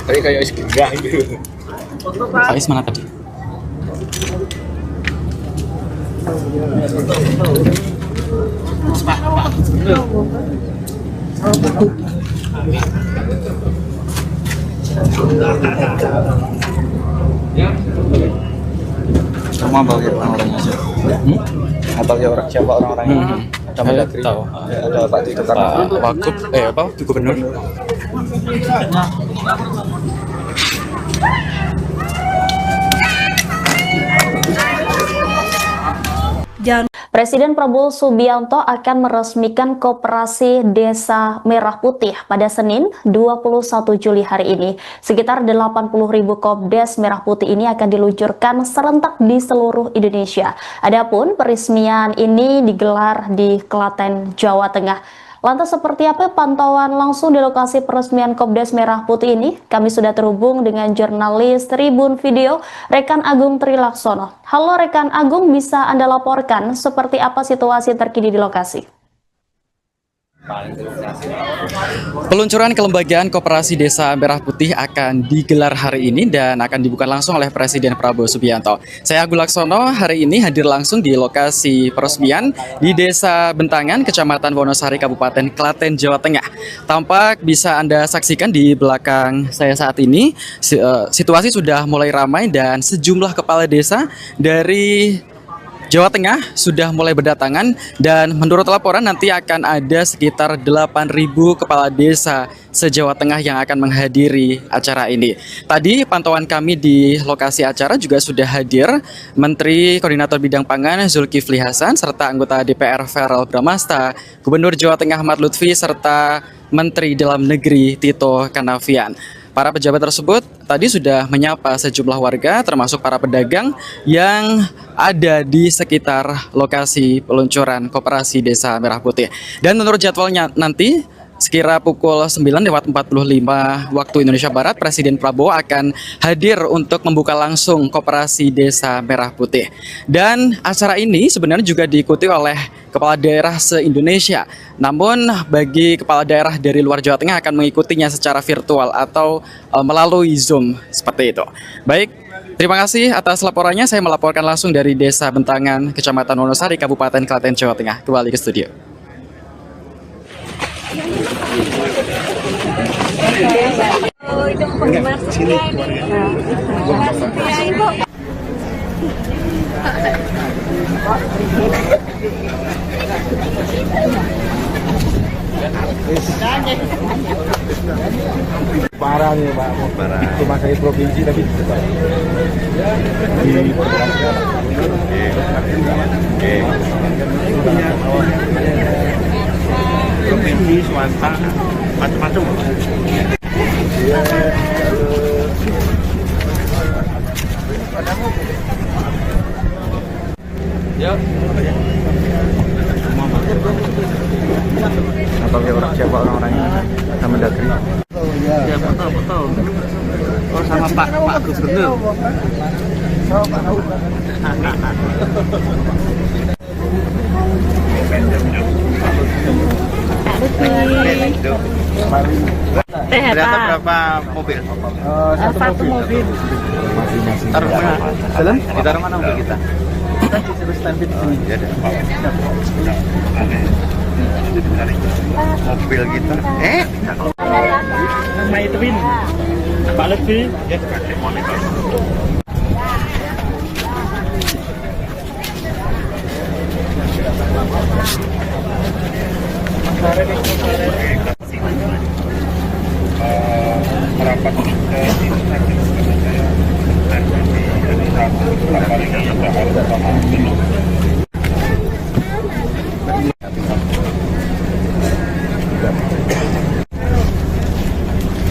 tadi kayak enggak gitu. Faiz mana tadi? Kamu hafal ya orang-orangnya siapa? Hafal ya siapa orang-orangnya? Ada Mendagri, tahu. ada Pak Tito Karnavian. Pak Wagub, apa? Gubernur. Presiden Prabowo Subianto akan meresmikan Koperasi Desa Merah Putih pada Senin 21 Juli hari ini. Sekitar 80.000 Kopdes Merah Putih ini akan diluncurkan serentak di seluruh Indonesia. Adapun peresmian ini digelar di Klaten, Jawa Tengah. Lantas seperti apa pantauan langsung di lokasi peresmian Kopdes Merah Putih ini? Kami sudah terhubung dengan jurnalis Tribun Video, Rekan Agung Trilaksono. Halo Rekan Agung, bisa Anda laporkan seperti apa situasi terkini di lokasi? Peluncuran kelembagaan Koperasi Desa Merah Putih akan digelar hari ini dan akan dibuka langsung oleh Presiden Prabowo Subianto. Saya Agung Laksono hari ini hadir langsung di lokasi peresmian di Desa Bentangan, Kecamatan Wonosari, Kabupaten Klaten, Jawa Tengah. Tampak bisa Anda saksikan di belakang saya saat ini, situasi sudah mulai ramai dan sejumlah kepala desa dari Jawa Tengah sudah mulai berdatangan dan menurut laporan nanti akan ada sekitar 8.000 kepala desa se-Jawa Tengah yang akan menghadiri acara ini. Tadi pantauan kami di lokasi acara juga sudah hadir Menteri Koordinator Bidang Pangan Zulkifli Hasan serta anggota DPR Verrel Bramasta, Gubernur Jawa Tengah Ahmad Lutfi serta Menteri Dalam Negeri Tito Karnavian. Para pejabat tersebut tadi sudah menyapa sejumlah warga termasuk para pedagang yang ada di sekitar lokasi peluncuran Koperasi Desa Merah Putih. Dan menurut jadwalnya nanti sekira pukul 9:45 waktu Indonesia Barat, Presiden Prabowo akan hadir untuk membuka langsung Koperasi Desa Merah Putih. Dan acara ini sebenarnya juga diikuti oleh kepala daerah se-Indonesia. Namun bagi kepala daerah dari luar Jawa Tengah akan mengikutinya secara virtual atau melalui Zoom seperti itu. Baik, terima kasih atas laporannya. Saya melaporkan langsung dari Desa Bentangan, Kecamatan Wonosari, Kabupaten Klaten, Jawa Tengah. Kembali ke studio. Oh, itu penggemar setia ini. Penggemar setia itu. Parah nih Pak, parah. Cuma saya provinsi tapi di provinsi swasta macam-macam. Ya. Atau siapa orang-orangnya? Ada Mendagri. Ya, betul. Oh, sama Pak Gubernur. Ternyata berapa mobil? Satu mobil. Taruh mana? Jalan? Ditaruh mana mobil kita? Kita disuruh standby di sini. Ya, mobil kita. My Twin. Pak Lutfi. Merapat ke instansi saya dan di satu kali kita harus sama dulu.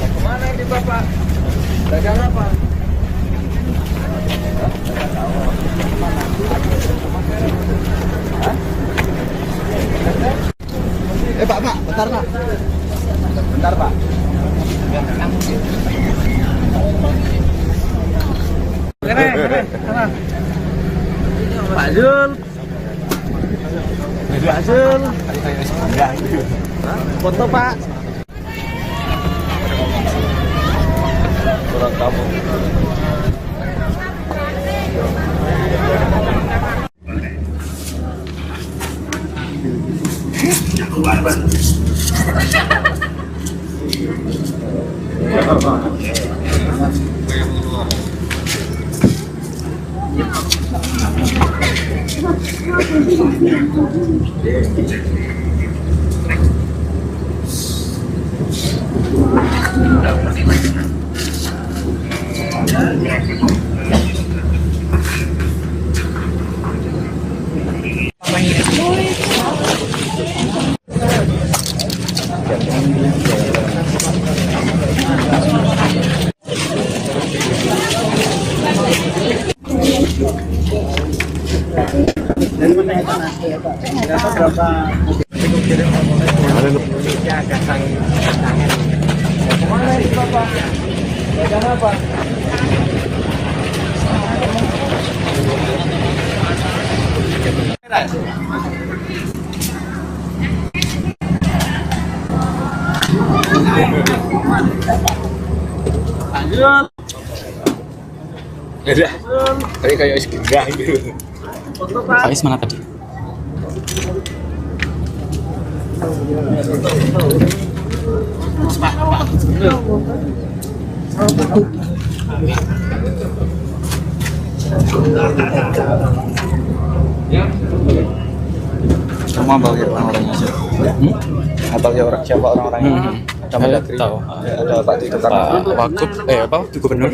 Kemana ini Bapak? Dagang apa? Pak, bentar Pak. Bentar Pak. Pak Zul. Pak Zul. Foto Pak. Kurang kamu. Udah. Tadi kayak enggak gitu. Faiz mana tadi? Semua bagi orang-orangnya sih. Bagi orang siapa orang-orangnya? Sama Tahu. ada Pak Tito Pak Wagub, Pak Gubernur.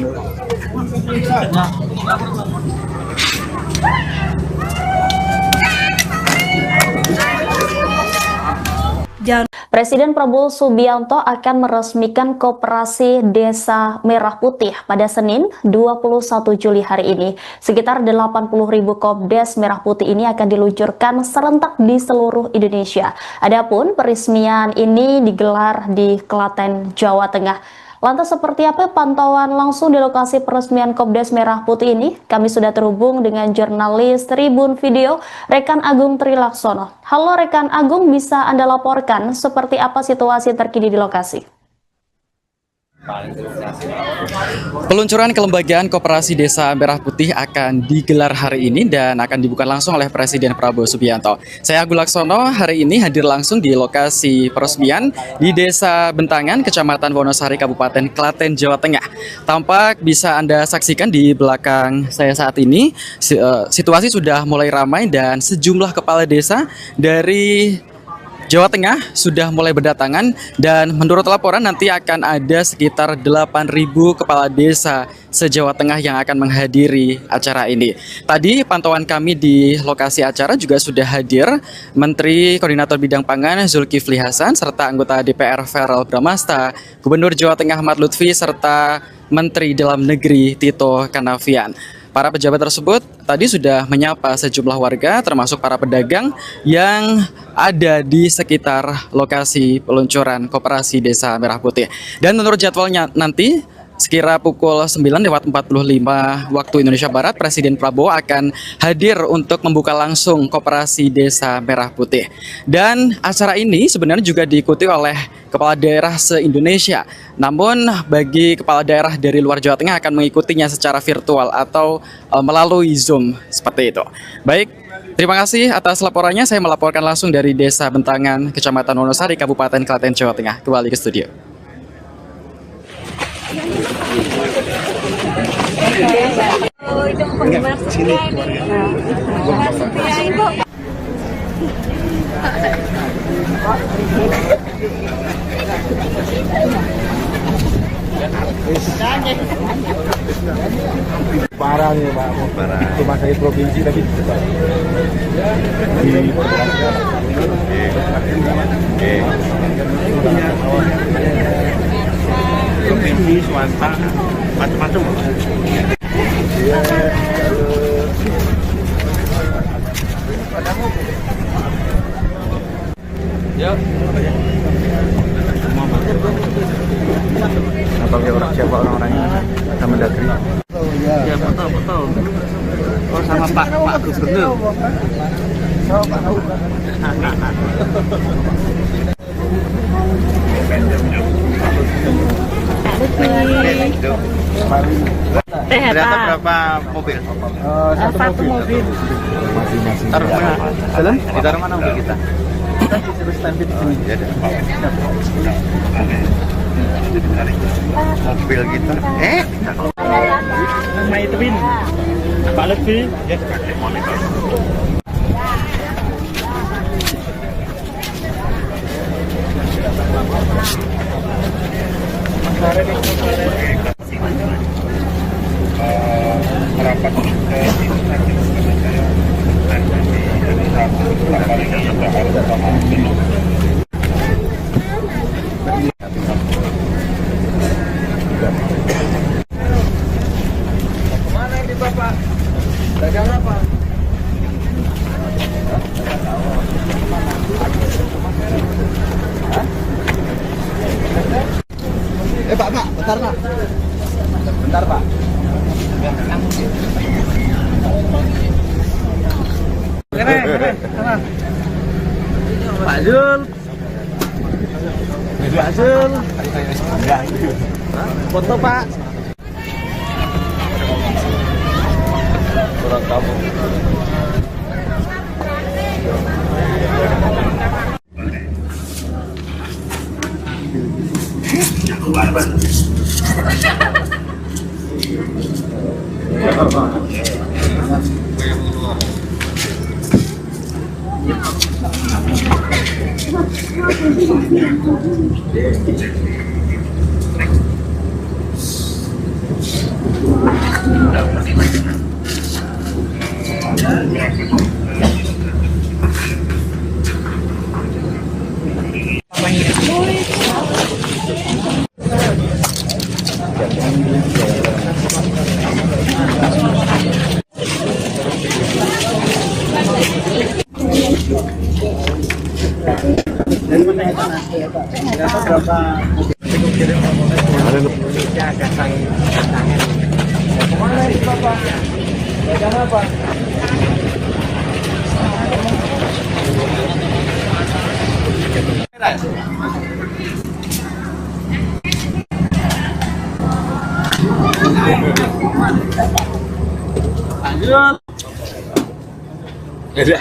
Presiden Prabowo Subianto akan meresmikan Koperasi Desa Merah Putih pada Senin 21 Juli hari ini. Sekitar 80.000 Kopdes Merah Putih ini akan diluncurkan serentak di seluruh Indonesia. Adapun peresmian ini digelar di Klaten, Jawa Tengah. Lantas seperti apa pantauan langsung di lokasi peresmian Kopdes Merah Putih ini? Kami sudah terhubung dengan jurnalis Tribun Video, Rekan Agung Trilaksono. Halo Rekan Agung, bisa Anda laporkan seperti apa situasi terkini di lokasi? Peluncuran kelembagaan Koperasi Desa Merah Putih akan digelar hari ini dan akan dibuka langsung oleh Presiden Prabowo Subianto. Saya Agung Laksono hari ini hadir langsung di lokasi peresmian di Desa Bentangan, Kecamatan Wonosari, Kabupaten Klaten, Jawa Tengah. Tampak bisa Anda saksikan di belakang saya saat ini, situasi sudah mulai ramai dan sejumlah kepala desa dari Jawa Tengah sudah mulai berdatangan dan menurut laporan nanti akan ada sekitar 8.000 kepala desa se-Jawa Tengah yang akan menghadiri acara ini. Tadi pantauan kami di lokasi acara juga sudah hadir Menteri Koordinator Bidang Pangan Zulkifli Hasan serta anggota DPR Verrel Bramasta, Gubernur Jawa Tengah Ahmad Lutfi serta Menteri Dalam Negeri Tito Karnavian. Para pejabat tersebut tadi sudah menyapa sejumlah warga termasuk para pedagang yang ada di sekitar lokasi peluncuran Koperasi Desa Merah Putih. Dan menurut jadwalnya nanti sekira pukul 9:45 waktu Indonesia Barat, Presiden Prabowo akan hadir untuk membuka langsung Koperasi Desa Merah Putih. Dan acara ini sebenarnya juga diikuti oleh kepala daerah se-Indonesia. Namun bagi kepala daerah dari luar Jawa Tengah akan mengikutinya secara virtual atau melalui Zoom seperti itu. Baik, terima kasih atas laporannya. Saya melaporkan langsung dari Desa Bentangan, Kecamatan Wonosari, Kabupaten Klaten, Jawa Tengah. Kembali ke studio. Oh, itu penggemar setia ini. Penggemar setia itu. Parah nih Pak, parah. Cuma saya provinsi tapi Provinsi, swasta, macam-macam. bagi orang siapa orang-orangnya sama Mendagri. Ya betul. Oh sama Pak Gubernur. Ternyata berapa mobil? Satu mobil. Masing-masing. Taruh mana? Jalan? Ditaruh mana mobil kita? Kita disuruh standby di sini. Ya, mobil kita. My Twin, Pak Lutfi. Merapat ke instansi saya nanti di satu kapal ini kita harus pahami. Mana ini Bapak? Dagang apa? Pak, bentar Pak. Bentar Pak. Pak Zul. Pak Zul. Foto Pak. Kurang kamu. Udah,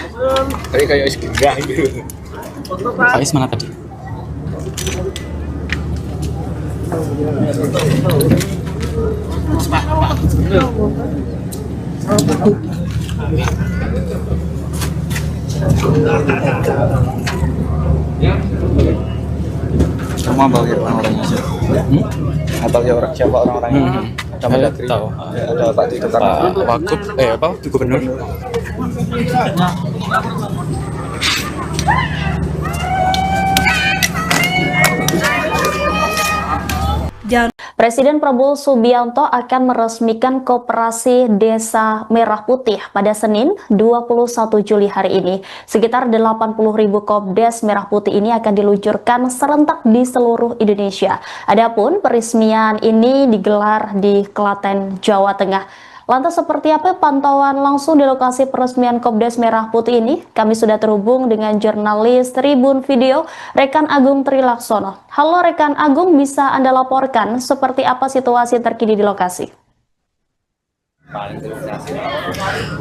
tadi kayak segera gitu. Faiz mana tadi? Kamu abal ya orang-orangnya siapa? Abal ya siapa orang-orangnya? Saya tahu. Ada Pak Tito Pak Wagub, apa? Gubernur. Presiden Prabowo Subianto akan meresmikan Koperasi Desa Merah Putih pada Senin 21 Juli hari ini. Sekitar 80.000 Kopdes Merah Putih ini akan diluncurkan serentak di seluruh Indonesia. Adapun peresmian ini digelar di Klaten, Jawa Tengah. Lantas seperti apa pantauan langsung di lokasi peresmian Kopdes Merah Putih ini? Kami sudah terhubung dengan jurnalis Tribun Video, Rekan Agung Trilaksono. Halo Rekan Agung, bisa Anda laporkan seperti apa situasi terkini di lokasi?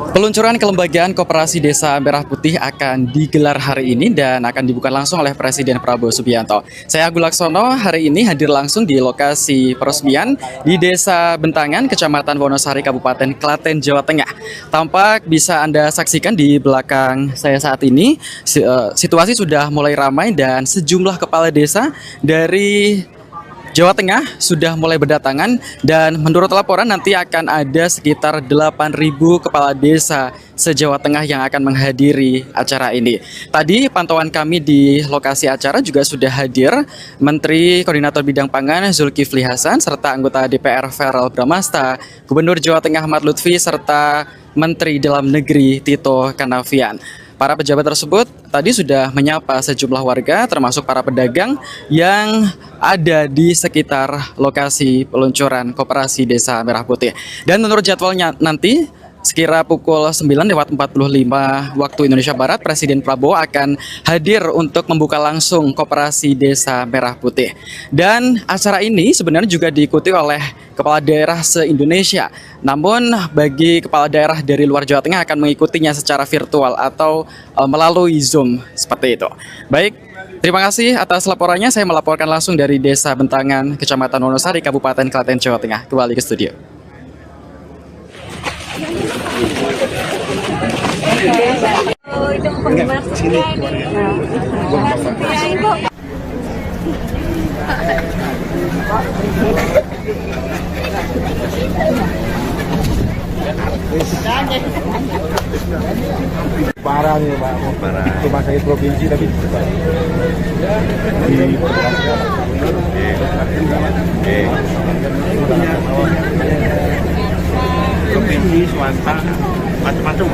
Peluncuran kelembagaan Koperasi Desa Merah Putih akan digelar hari ini dan akan dibuka langsung oleh Presiden Prabowo Subianto. Saya Agung Laksono hari ini hadir langsung di lokasi peresmian di Desa Bentangan, Kecamatan Wonosari, Kabupaten Klaten, Jawa Tengah. Tampak bisa Anda saksikan di belakang saya saat ini, situasi sudah mulai ramai dan sejumlah kepala desa dari Jawa Tengah sudah mulai berdatangan dan menurut laporan nanti akan ada sekitar 8.000 kepala desa se-Jawa Tengah yang akan menghadiri acara ini. Tadi pantauan kami di lokasi acara juga sudah hadir Menteri Koordinator Bidang Pangan Zulkifli Hasan serta anggota DPR Verrel Bramasta, Gubernur Jawa Tengah Ahmad Lutfi serta Menteri Dalam Negeri Tito Karnavian. Para pejabat tersebut tadi sudah menyapa sejumlah warga termasuk para pedagang yang ada di sekitar lokasi peluncuran Koperasi Desa Merah Putih. Dan menurut jadwalnya nanti sekira pukul 9:45 waktu Indonesia Barat, Presiden Prabowo akan hadir untuk membuka langsung Koperasi Desa Merah Putih. Dan acara ini sebenarnya juga diikuti oleh kepala daerah se-Indonesia. Namun bagi kepala daerah dari luar Jawa Tengah akan mengikutinya secara virtual atau melalui Zoom seperti itu. Baik, terima kasih atas laporannya. Saya melaporkan langsung dari Desa Bentangan, Kecamatan Wonosari, Kabupaten Klaten, Jawa Tengah. Kembali ke studio. Oh, itu penggemar setia ini. Penggemar setia itu. Parah nih Pak, parah. Rumah sakit provinsi tapi di provinsi swasta macam-macam.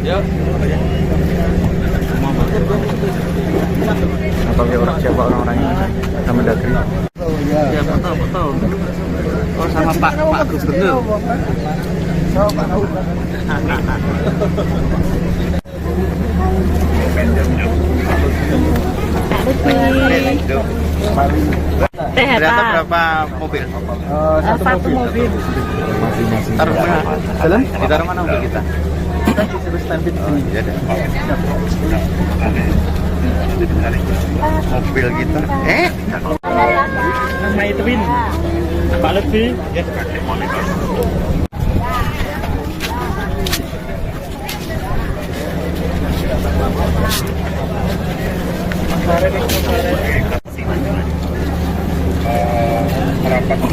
Ya. Apa orang siapa orang-orangnya sama Mendagri? Ya, betul. Oh, sama Pak Gubernur. Ternyata berapa mobil? satu mobil. Taruh mana? Jalan? Ditaruh mana mobil kita? Kita disuruh standby di sini. Ya deh. Mobil kita. My Twin. Pak Lebih. Merapat ke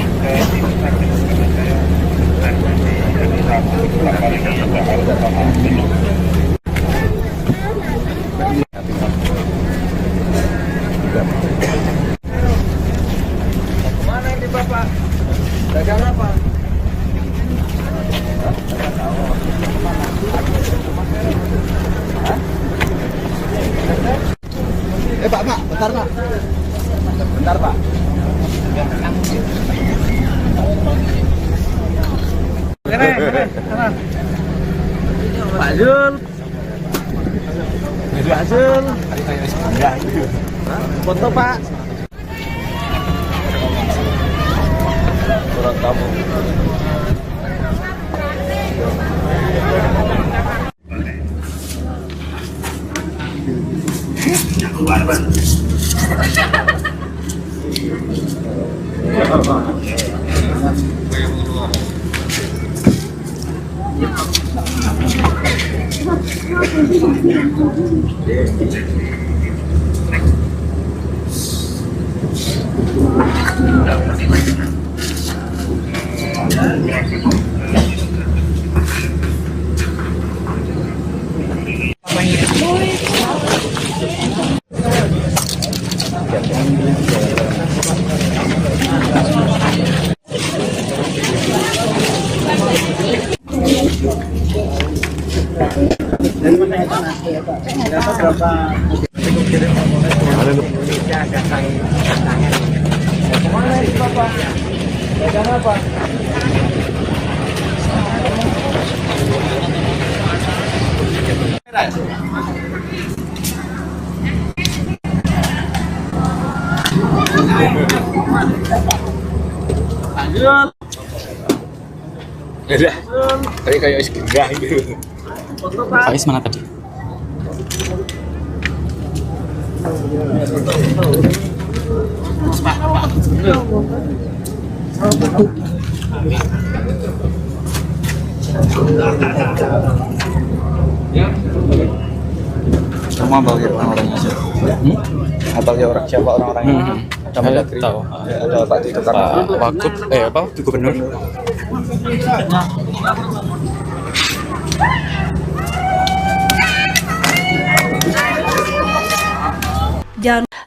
Mana ini Bapak? Dagang apa? Pak, bentar Pak. Bentar Pak. Pak Zul. Pak Zul. Foto Pak. Surat tamu. Udah. Tadi kayak enggak gitu. Faiz mana tadi? Semua bagi orang-orangnya sih. Bagi orang siapa orang-orangnya? Ada Mendagri. Tahu. Ada Pak Tito Pak Wakut, apa? Gubernur.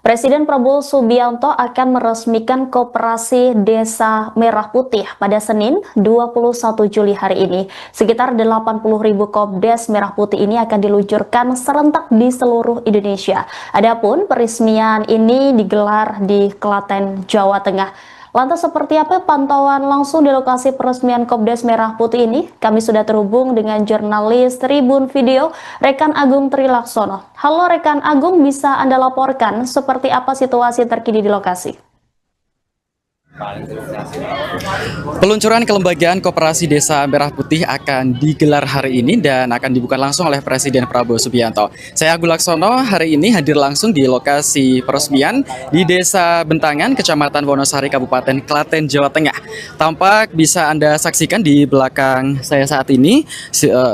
Presiden Prabowo Subianto akan meresmikan Koperasi Desa Merah Putih pada Senin 21 Juli hari ini. Sekitar 80.000 Kopdes Merah Putih ini akan diluncurkan serentak di seluruh Indonesia. Adapun peresmian ini digelar di Klaten, Jawa Tengah. Lantas seperti apa pantauan langsung di lokasi peresmian Kopdes Merah Putih ini? Kami sudah terhubung dengan jurnalis Tribun Video, Rekan Agung Trilaksono. Halo Rekan Agung, bisa Anda laporkan seperti apa situasi terkini di lokasi? Peluncuran kelembagaan Koperasi Desa Merah Putih akan digelar hari ini dan akan dibuka langsung oleh Presiden Prabowo Subianto. Saya Agus Laksono hari ini hadir langsung di lokasi peresmian di Desa Bentangan, Kecamatan Wonosari, Kabupaten Klaten, Jawa Tengah. Tampak bisa Anda saksikan di belakang saya saat ini,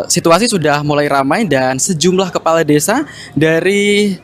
situasi sudah mulai ramai dan sejumlah kepala desa dari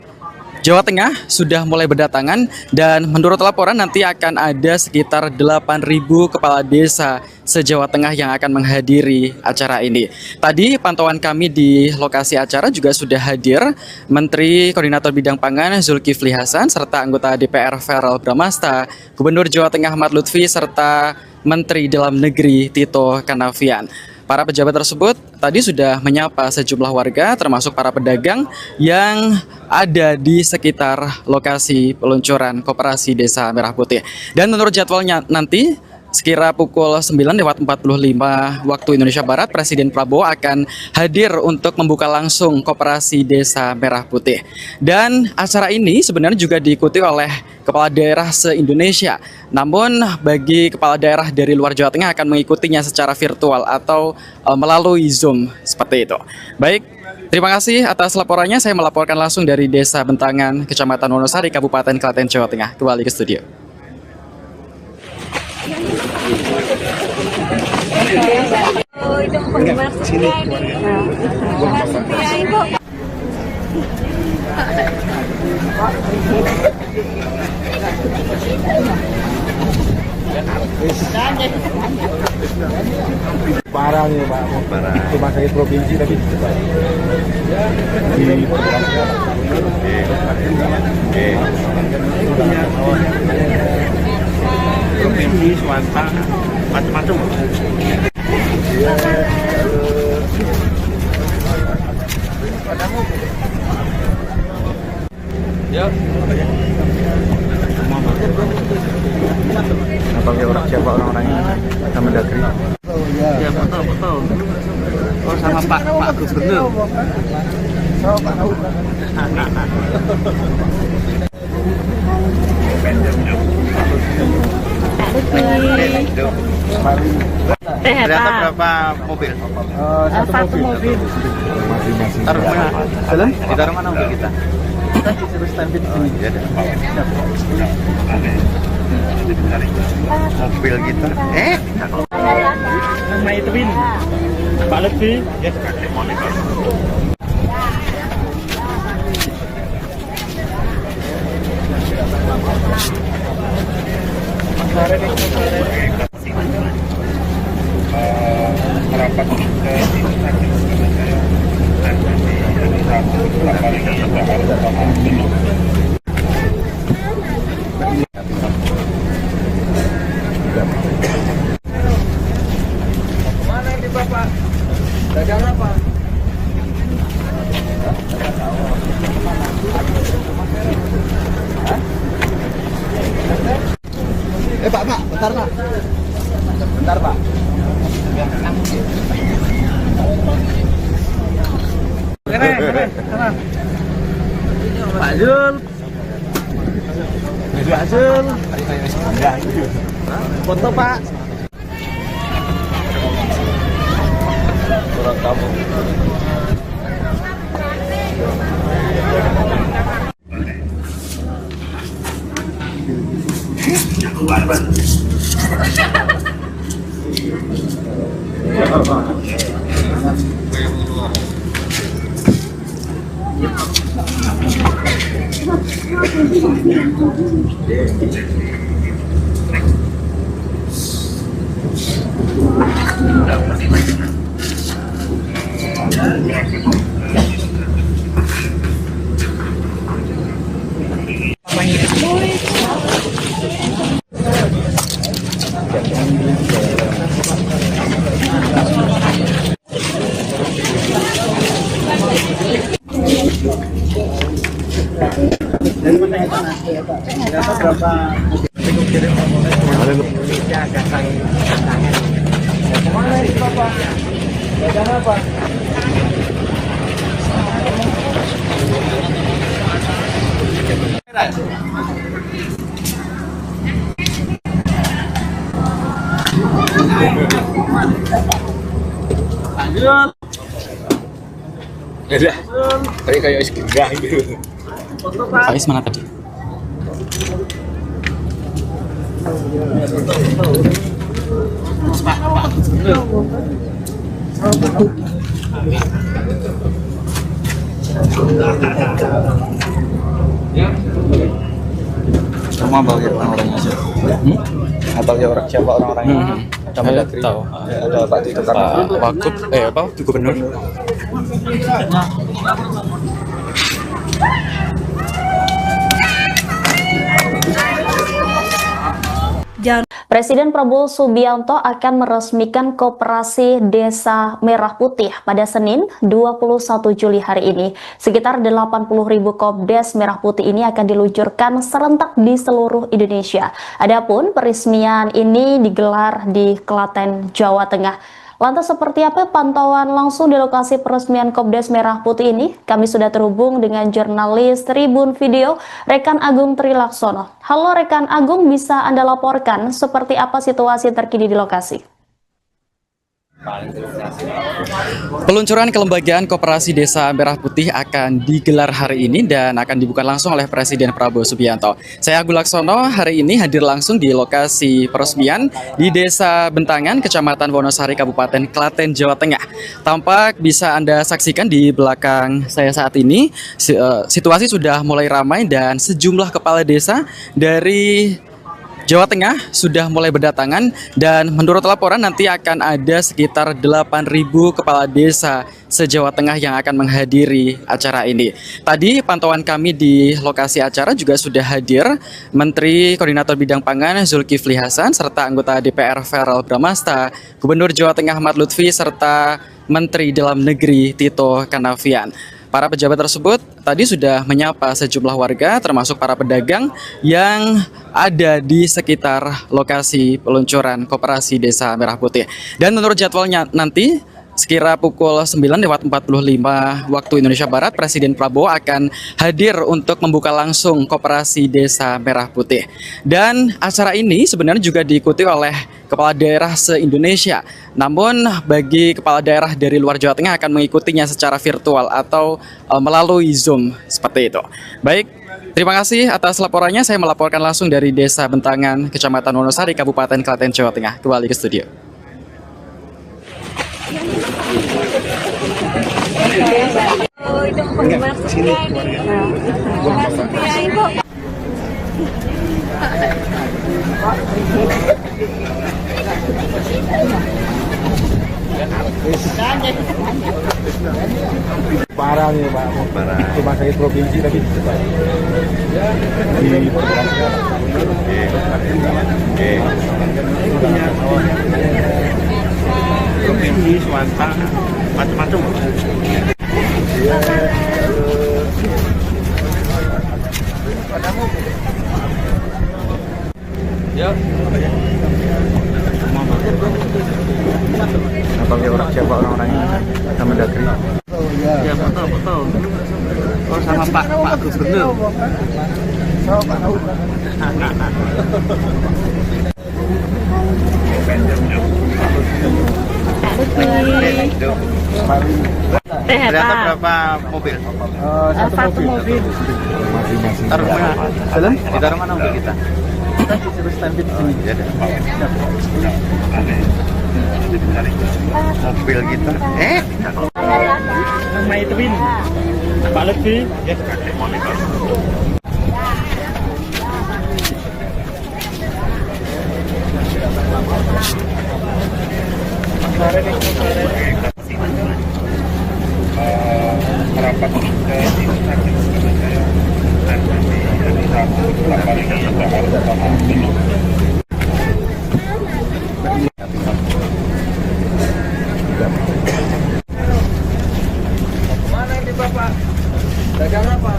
Jawa Tengah sudah mulai berdatangan dan menurut laporan nanti akan ada sekitar 8.000 kepala desa se-Jawa Tengah yang akan menghadiri acara ini. Tadi pantauan kami di lokasi acara juga sudah hadir Menteri Koordinator Bidang Pangan Zulkifli Hasan serta anggota DPR Verrel Bramasta, Gubernur Jawa Tengah Ahmad Lutfi serta Menteri Dalam Negeri Tito Karnavian. Para pejabat tersebut tadi sudah menyapa sejumlah warga termasuk para pedagang yang ada di sekitar lokasi peluncuran Koperasi Desa Merah Putih. Dan menurut jadwalnya nanti sekira pukul 9:45 waktu Indonesia Barat, Presiden Prabowo akan hadir untuk membuka langsung Koperasi Desa Merah Putih. Dan acara ini sebenarnya juga diikuti oleh kepala daerah se-Indonesia. Namun bagi kepala daerah dari luar Jawa Tengah akan mengikutinya secara virtual atau melalui Zoom seperti itu. Baik, terima kasih atas laporannya. Saya melaporkan langsung dari Desa Bentangan, Kecamatan Wonosari, Kabupaten Klaten, Jawa Tengah. Kembali ke studio. Oh, itu penggemar setia ini. Penggemar setia itu. Parah nih Pak, parah. Cuma sakit provinsi tapi provinsi swasta macam-macam. Ya. Pakai orang siapa orang-orangnya sama Mendagri? Ya betul. Oh sama Pak Gubernur. Ternyata berapa mobil? Satu mobil. Taruh mana? Jalan? Ditaruh mana mobil kita? Kita disuruh standby di sini. Mobil kita. Nama itu Bin. Pak Lutfi. Ya. Merapat ke sakit saya dan di satu kapal ini kita harus pahami. Mana ini Bapak? Dagang apa? Pak, bentar Pak. Bentar Pak. Pak Zul. Pak Zul. Foto Pak. Surat kamu. Udah. Tadi kayak enggak gitu. Faiz mana tadi? Semua bagian orang-orangnya sih. Atau ya orang siapa orang-orangnya? Saya tahu. Ada Pak Tito Pak Wagub, apa? Gubernur. Presiden Prabowo Subianto akan meresmikan Koperasi Desa Merah Putih pada Senin 21 Juli hari ini. Sekitar 80.000 Kopdes Merah Putih ini akan diluncurkan serentak di seluruh Indonesia. Adapun peresmian ini digelar di Klaten, Jawa Tengah. Lantas seperti apa pantauan langsung di lokasi peresmian Kopdes Merah Putih ini? Kami sudah terhubung dengan jurnalis Tribun Video, Rekan Agung Trilaksono. Halo Rekan Agung, bisa Anda laporkan seperti apa situasi terkini di lokasi? Peluncuran kelembagaan Koperasi Desa Merah Putih akan digelar hari ini dan akan dibuka langsung oleh Presiden Prabowo Subianto. Saya Agung Laksono hari ini hadir langsung di lokasi peresmian di Desa Bentangan, Kecamatan Wonosari, Kabupaten Klaten, Jawa Tengah. Tampak bisa Anda saksikan di belakang saya saat ini, situasi sudah mulai ramai dan sejumlah kepala desa dari Jawa Tengah sudah mulai berdatangan dan menurut laporan nanti akan ada sekitar 8.000 kepala desa se-Jawa Tengah yang akan menghadiri acara ini. Tadi pantauan kami di lokasi acara juga sudah hadir Menteri Koordinator Bidang Pangan Zulkifli Hasan serta anggota DPR Verrel Bramasta, Gubernur Jawa Tengah Ahmad Lutfi serta Menteri Dalam Negeri Tito Karnavian. Para pejabat tersebut tadi sudah menyapa sejumlah warga termasuk para pedagang yang ada di sekitar lokasi peluncuran Koperasi Desa Merah Putih. Dan menurut jadwalnya nanti sekira pukul 9:45 waktu Indonesia Barat, Presiden Prabowo akan hadir untuk membuka langsung Koperasi Desa Merah Putih. Dan acara ini sebenarnya juga diikuti oleh kepala daerah se-Indonesia. Namun bagi kepala daerah dari luar Jawa Tengah akan mengikutinya secara virtual atau melalui Zoom seperti itu. Baik, terima kasih atas laporannya. Saya melaporkan langsung dari Desa Bentangan, Kecamatan Wonosari, Kabupaten Klaten, Jawa Tengah. Kembali ke studio. Oh, itu penggemar setia ini. Penggemar setia itu. Parah nih Pak, parah. Rumah sakit provinsi tadi di provinsi swasta macam-macam. Ya. Apa orang siapa orang-orangnya sama Mendagri? Ya betul. Oh sama Pak Gubernur. Ternyata berapa mobil? Satu mobil. Taruh mana? Jalan? Ditaruh mana mobil kita? Kita disuruh standby di sini. Ya deh. Mobil kita. Nama itu Win. Pak Lutfi. Merapat ke instansi saya dan nanti satu berapa lagi kita harus sama dulu. Mana ini Bapak? Dagang apa?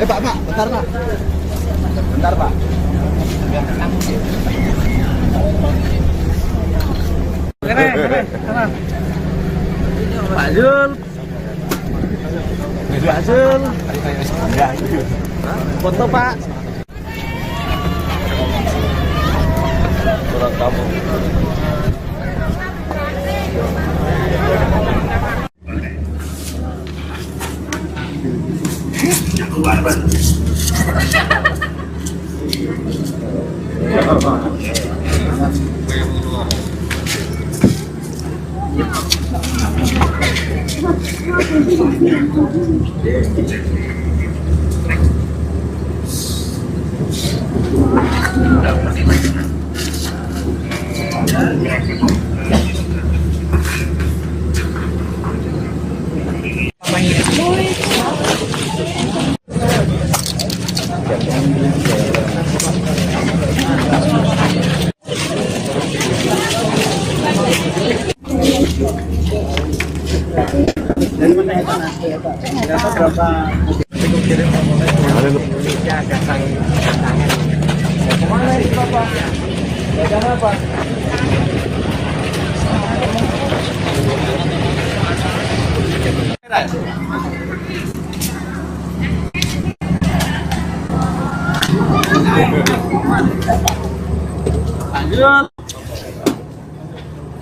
Pak, bentar Pak. Bentar Pak. Pak Jul. hasil. Foto Pak. Surat kamu.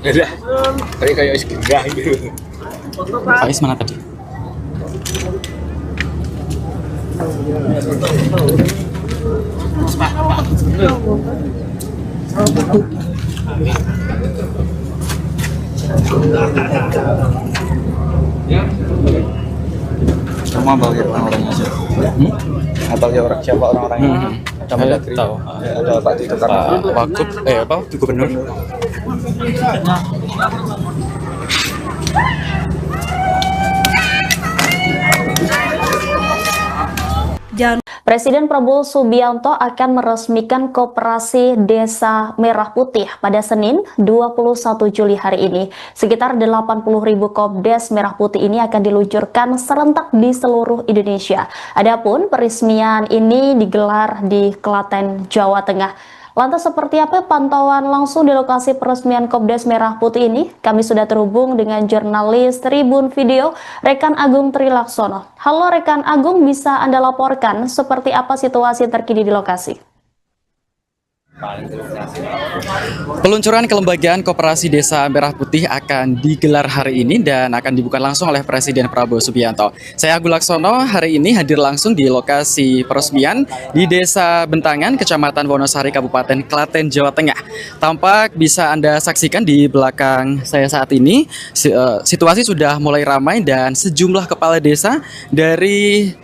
Udah. Tadi kayak enggak gitu. Faiz mana tadi? Semua bagi orang-orangnya sih. Atau ya orang siapa orang-orangnya? Saya tahu. Ada Pak Tito Pak Wagub, Pak Gubernur. Presiden Prabowo Subianto akan meresmikan Koperasi Desa Merah Putih pada Senin 21 Juli hari ini. Sekitar 80.000 Kopdes Merah Putih ini akan diluncurkan serentak di seluruh Indonesia. Adapun peresmian ini digelar di Klaten, Jawa Tengah. Lantas seperti apa pantauan langsung di lokasi peresmian Kopdes Merah Putih ini? Kami sudah terhubung dengan jurnalis Tribun Video, Rekan Agung Trilaksono. Halo Rekan Agung, bisa Anda laporkan seperti apa situasi terkini di lokasi? Peluncuran kelembagaan Koperasi Desa Merah Putih akan digelar hari ini dan akan dibuka langsung oleh Presiden Prabowo Subianto. Saya Agung Laksono hari ini hadir langsung di lokasi peresmian di Desa Bentangan, Kecamatan Wonosari, Kabupaten Klaten, Jawa Tengah. Tampak bisa Anda saksikan di belakang saya saat ini, situasi sudah mulai ramai dan sejumlah kepala desa dari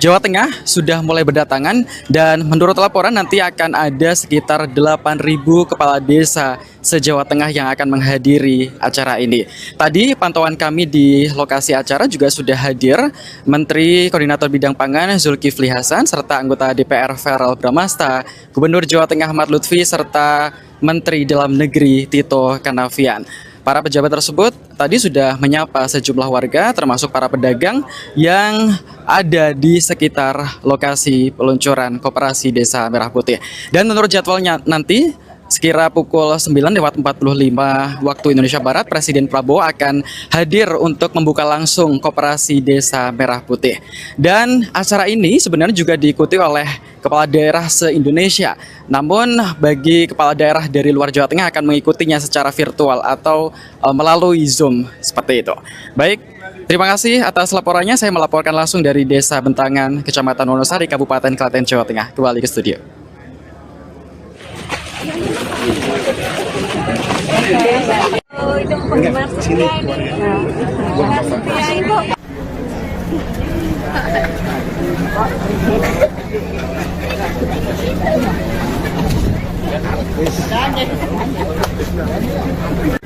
Jawa Tengah sudah mulai berdatangan dan menurut laporan nanti akan ada sekitar 8.000 kepala desa se-Jawa Tengah yang akan menghadiri acara ini. Tadi pantauan kami di lokasi acara juga sudah hadir Menteri Koordinator Bidang Pangan Zulkifli Hasan serta anggota DPR Verrel Bramasta, Gubernur Jawa Tengah Ahmad Lutfi serta Menteri Dalam Negeri Tito Karnavian. Para pejabat tersebut tadi sudah menyapa sejumlah warga termasuk para pedagang yang ada di sekitar lokasi peluncuran Koperasi Desa Merah Putih. Dan menurut jadwalnya nanti sekira pukul 9:45 waktu Indonesia Barat, Presiden Prabowo akan hadir untuk membuka langsung Koperasi Desa Merah Putih. Dan acara ini sebenarnya juga diikuti oleh kepala daerah se-Indonesia. Namun bagi kepala daerah dari luar Jawa Tengah akan mengikutinya secara virtual atau melalui Zoom seperti itu. Baik, terima kasih atas laporannya. Saya melaporkan langsung dari Desa Bentangan, Kecamatan Wonosari, Kabupaten Klaten, Jawa Tengah. Kembali ke studio. Oh, itu penggemar setia ini. Penggemar setia itu.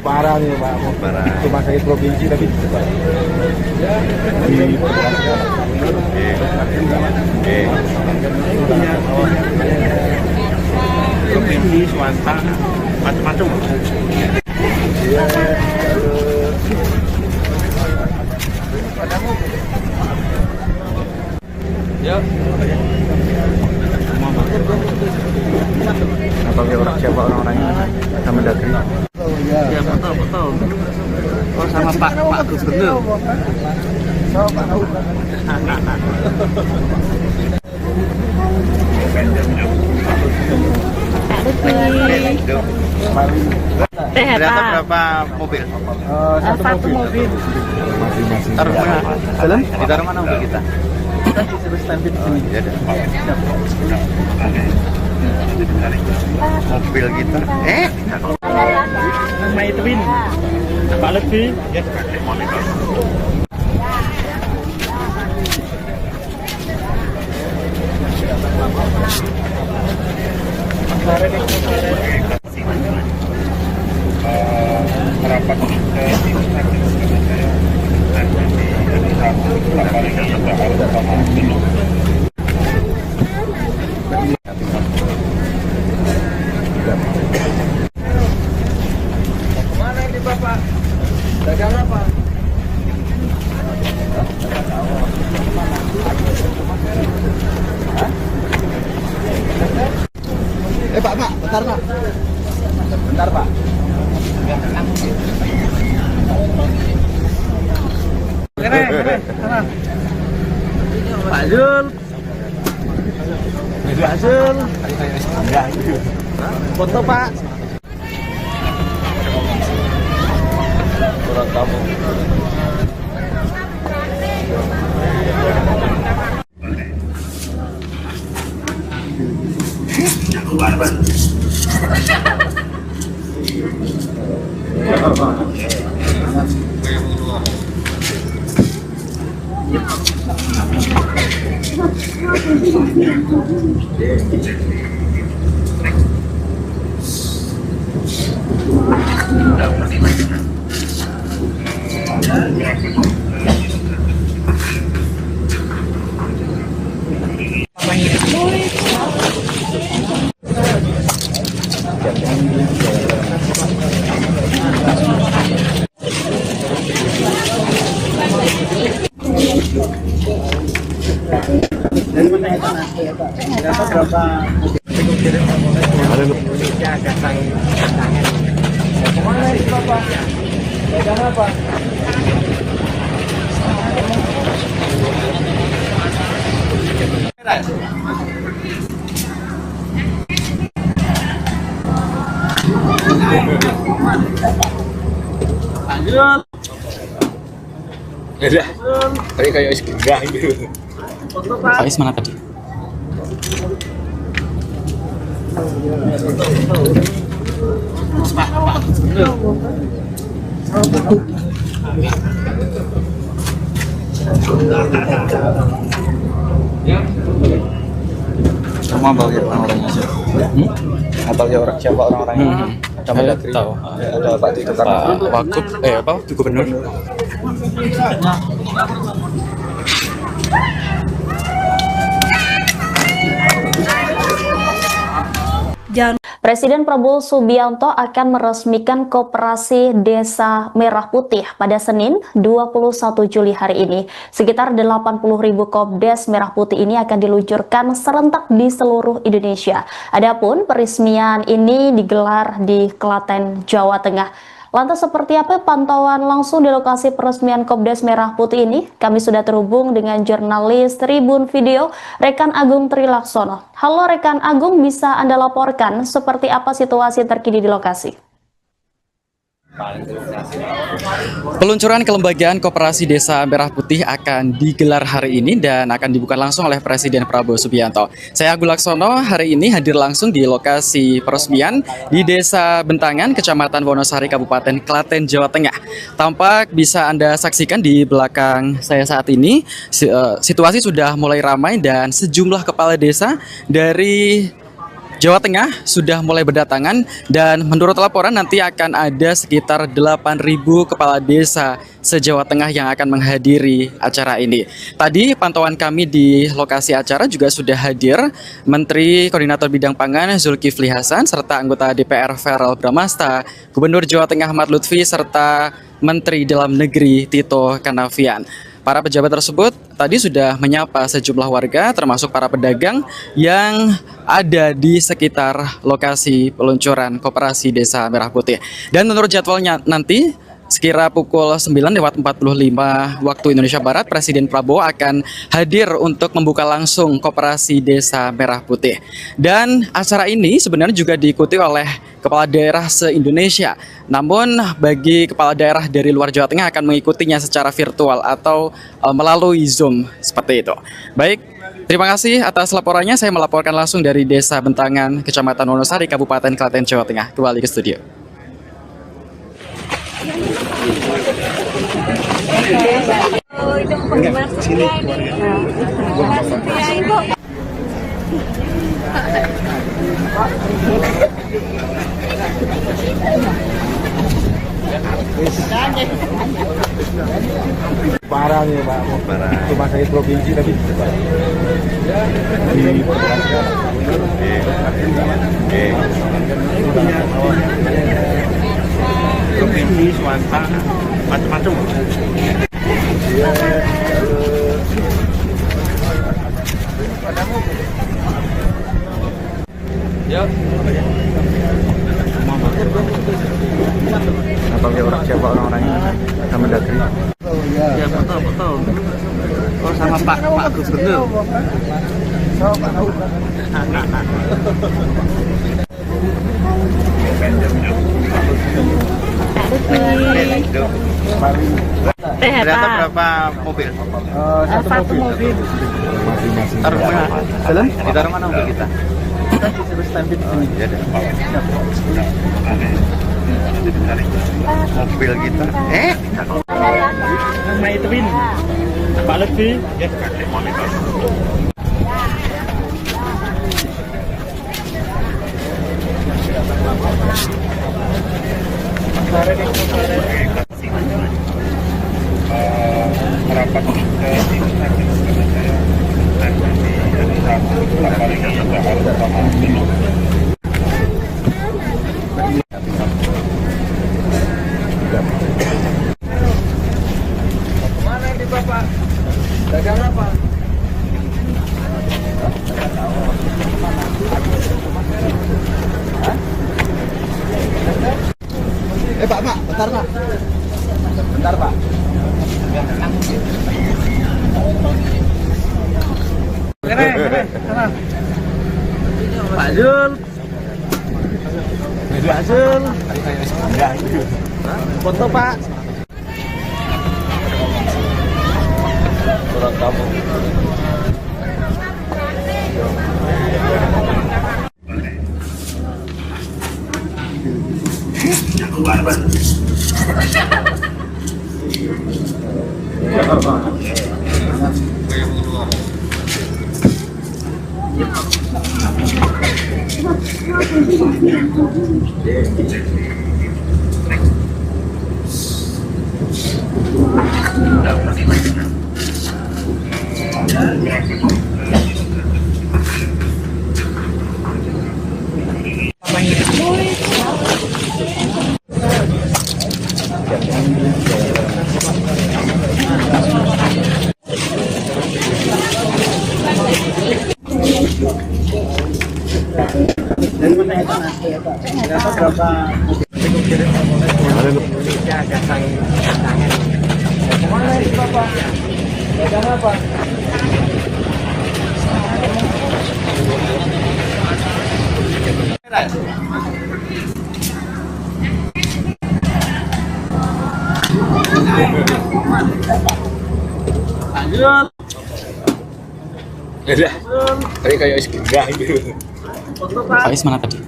Parah nih Pak, parah. Cuma sakit provinsi tapi Provinsi, swasta, macam-macam. atau ya orang siapa orang-orangnya sama dagang. Ya betul. Oh sama Pak Gubernur. Ternyata berapa mobil? Satu mobil. Taruh mana? Jalan? Ditaruh mana mobil kita? Kita disuruh standby di sini. Ya, mobil kita. My Twin. Pak Lutfi. Rapat ke tim sakit karena saya ada di hari Sabtu berapa lagi kita harus paham dulu. Mana ini Bapak? Dagang apa? Pak, bentar Pak. Bentar Pak. Pak Zul. Pak Zul. Foto Pak. Surat kamu. Beda. Tadi kayak enggak gitu. Faiz mana tadi? Semua bagian orang-orangnya sih. Atau ya orang siapa orang-orangnya? Coba lihat Tahu. ada Pak Tito Pak Wakub, apa? Gubernur. Presiden Prabowo Subianto akan meresmikan Koperasi Desa Merah Putih pada Senin 21 Juli hari ini. Sekitar 80.000 Kopdes Merah Putih ini akan diluncurkan serentak di seluruh Indonesia. Adapun peresmian ini digelar di Klaten, Jawa Tengah. Lantas seperti apa pantauan langsung di lokasi peresmian Kopdes Merah Putih ini? Kami sudah terhubung dengan jurnalis Tribun Video, Rekan Agung Trilaksono. Halo Rekan Agung, bisa Anda laporkan seperti apa situasi terkini di lokasi? Peluncuran kelembagaan Koperasi Desa Merah Putih akan digelar hari ini dan akan dibuka langsung oleh Presiden Prabowo Subianto. Saya Agus Laksono hari ini hadir langsung di lokasi peresmian di Desa Bentangan, Kecamatan Wonosari, Kabupaten Klaten, Jawa Tengah. Tampak bisa Anda saksikan di belakang saya saat ini, situasi sudah mulai ramai dan sejumlah kepala desa dari Jawa Tengah sudah mulai berdatangan dan menurut laporan nanti akan ada sekitar 8.000 kepala desa se-Jawa Tengah yang akan menghadiri acara ini. Tadi pantauan kami di lokasi acara juga sudah hadir Menteri Koordinator Bidang Pangan Zulkifli Hasan serta anggota DPR Verrel Bramasta, Gubernur Jawa Tengah Ahmad Lutfi serta Menteri Dalam Negeri Tito Karnavian. Para pejabat tersebut tadi sudah menyapa sejumlah warga termasuk para pedagang yang ada di sekitar lokasi peluncuran Koperasi Desa Merah Putih. Dan menurut jadwalnya nanti sekira pukul 9:45 waktu Indonesia Barat, Presiden Prabowo akan hadir untuk membuka langsung Koperasi Desa Merah Putih. Dan acara ini sebenarnya juga diikuti oleh kepala daerah se-Indonesia. Namun bagi kepala daerah dari luar Jawa Tengah akan mengikutinya secara virtual atau melalui Zoom seperti itu. Baik, terima kasih atas laporannya. Saya melaporkan langsung dari Desa Bentangan, Kecamatan Wonosari, Kabupaten Klaten, Jawa Tengah. Kembali ke studio. Oh, itu penggemar setia ini. Penggemar setia itu. Parah nih Pak, parah. Cuma saya provinsi tapi di provinsi swasta macam-macam. Apa orang siapa orang-orangnya akan mendagri? Ya betul. Oh sama Pak Gubernur. Ternyata berapa mobil? Satu mobil. Taruh mana? Jalan? Ditaruh mana mobil kita? Kita disuruh standby di sini. Ya deh. Mobil kita. Nama itu Win. Pak Lebih. Ya, pakai monitor. Merapat ke tim sakit karena saya ada di satu kapal yang sudah harus sama dulu. Mana ini Bapak? Dagang apa? Pak, bentar Pak. Bentar Pak. Pak Zul. Pak Zul. Foto Pak. Surat kamu. Udah, tadi kayak enggak gitu. Faiz mana tadi?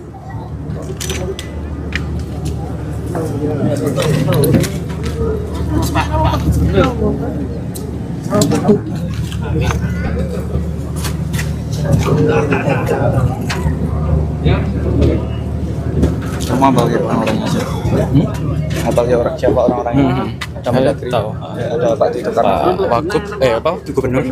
Semua bagi orang-orangnya sih. Bagi orang siapa orang-orangnya? Saya tahu. Ada Pak Tito Pak Wagub, apa? Gubernur.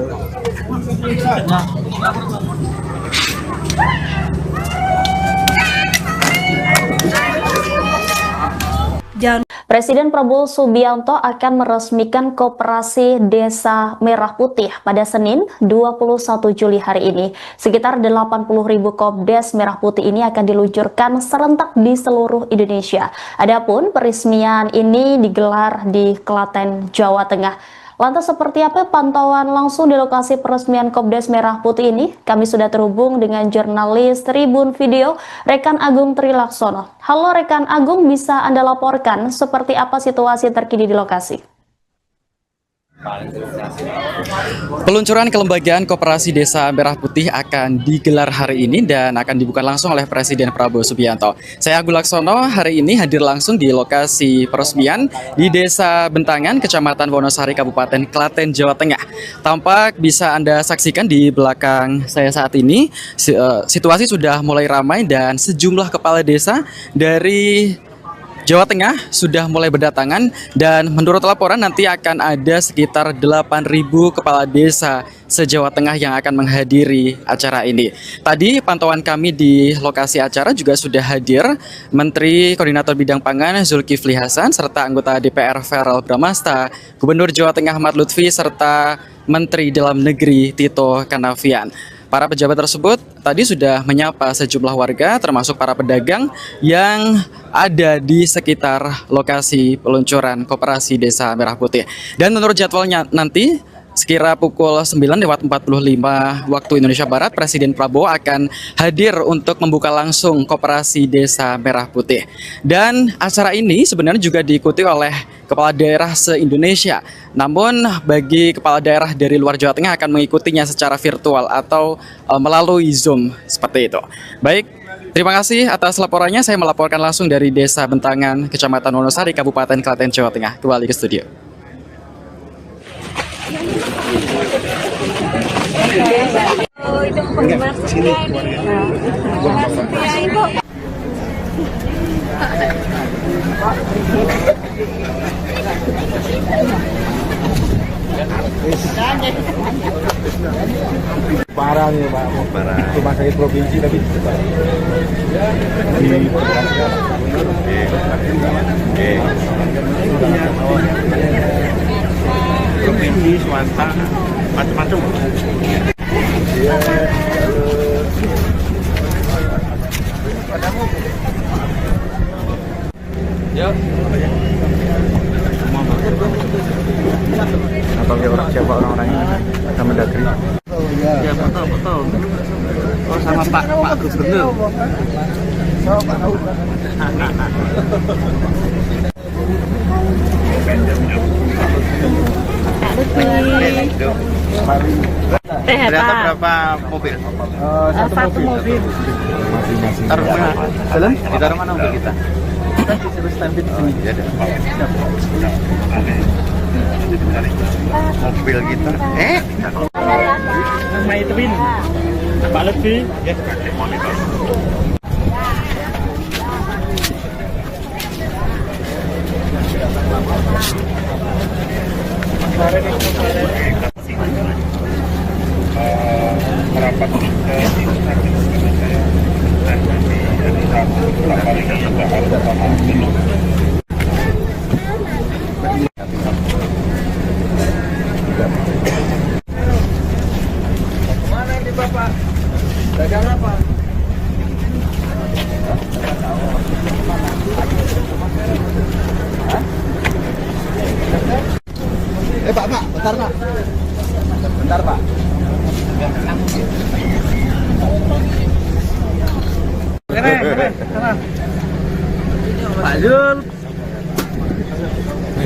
Presiden Prabowo Subianto akan meresmikan Koperasi Desa Merah Putih pada Senin 21 Juli hari ini. Sekitar 80.000 Kopdes Merah Putih ini akan diluncurkan serentak di seluruh Indonesia. Adapun peresmian ini digelar di Klaten, Jawa Tengah. Lantas seperti apa pantauan langsung di lokasi peresmian Kopdes Merah Putih ini? Kami sudah terhubung dengan jurnalis Tribun Video, Rekan Agung Trilaksono. Halo Rekan Agung, bisa Anda laporkan seperti apa situasi terkini di lokasi? Peluncuran kelembagaan Koperasi Desa Merah Putih akan digelar hari ini dan akan dibuka langsung oleh Presiden Prabowo Subianto. Saya Agung Laksono hari ini hadir langsung di lokasi peresmian di Desa Bentangan, Kecamatan Wonosari, Kabupaten Klaten, Jawa Tengah. Tampak bisa Anda saksikan di belakang saya saat ini, situasi sudah mulai ramai dan sejumlah kepala desa dari Jawa Tengah sudah mulai berdatangan dan menurut laporan nanti akan ada sekitar 8.000 kepala desa se-Jawa Tengah yang akan menghadiri acara ini. Tadi pantauan kami di lokasi acara juga sudah hadir Menteri Koordinator Bidang Pangan Zulkifli Hasan serta anggota DPR Verrel Bramasta, Gubernur Jawa Tengah Ahmad Lutfi serta Menteri Dalam Negeri Tito Karnavian. Para pejabat tersebut tadi sudah menyapa sejumlah warga termasuk para pedagang yang ada di sekitar lokasi peluncuran Koperasi Desa Merah Putih. Dan menurut jadwalnya nanti sekira pukul 9:45 waktu Indonesia Barat, Presiden Prabowo akan hadir untuk membuka langsung Koperasi Desa Merah Putih. Dan acara ini sebenarnya juga diikuti oleh kepala daerah se-Indonesia. Namun bagi kepala daerah dari luar Jawa Tengah akan mengikutinya secara virtual atau melalui Zoom seperti itu. Baik, terima kasih atas laporannya. Saya melaporkan langsung dari Desa Bentangan, Kecamatan Wonosari, Kabupaten Klaten, Jawa Tengah. Kembali ke studio. Oh, itu penggemar setia ini. Penggemar setia itu. Parah nih Pak, parah. Rumah sakit provinsi tapi provinsi swasta macam-macam. apa orang siapa orang-orangnya sama Mendagri. Ya betul. Oh sama Pak Gubernur. Ternyata berapa mobil? Satu mobil. Taruh mana? Jalan? Ditaruh mana mobil kita? Kita disuruh standby di sini. Ya mobil kita. My Twin, Pak Lutfi. Merapat ke tim sakit karena saya ada di hari Sabtu beberapa hari ini sudah harus sama dulu. Mana ini Bapak? Dagang apa? Pak, bentar Pak. Bentar Pak. Pak Zul.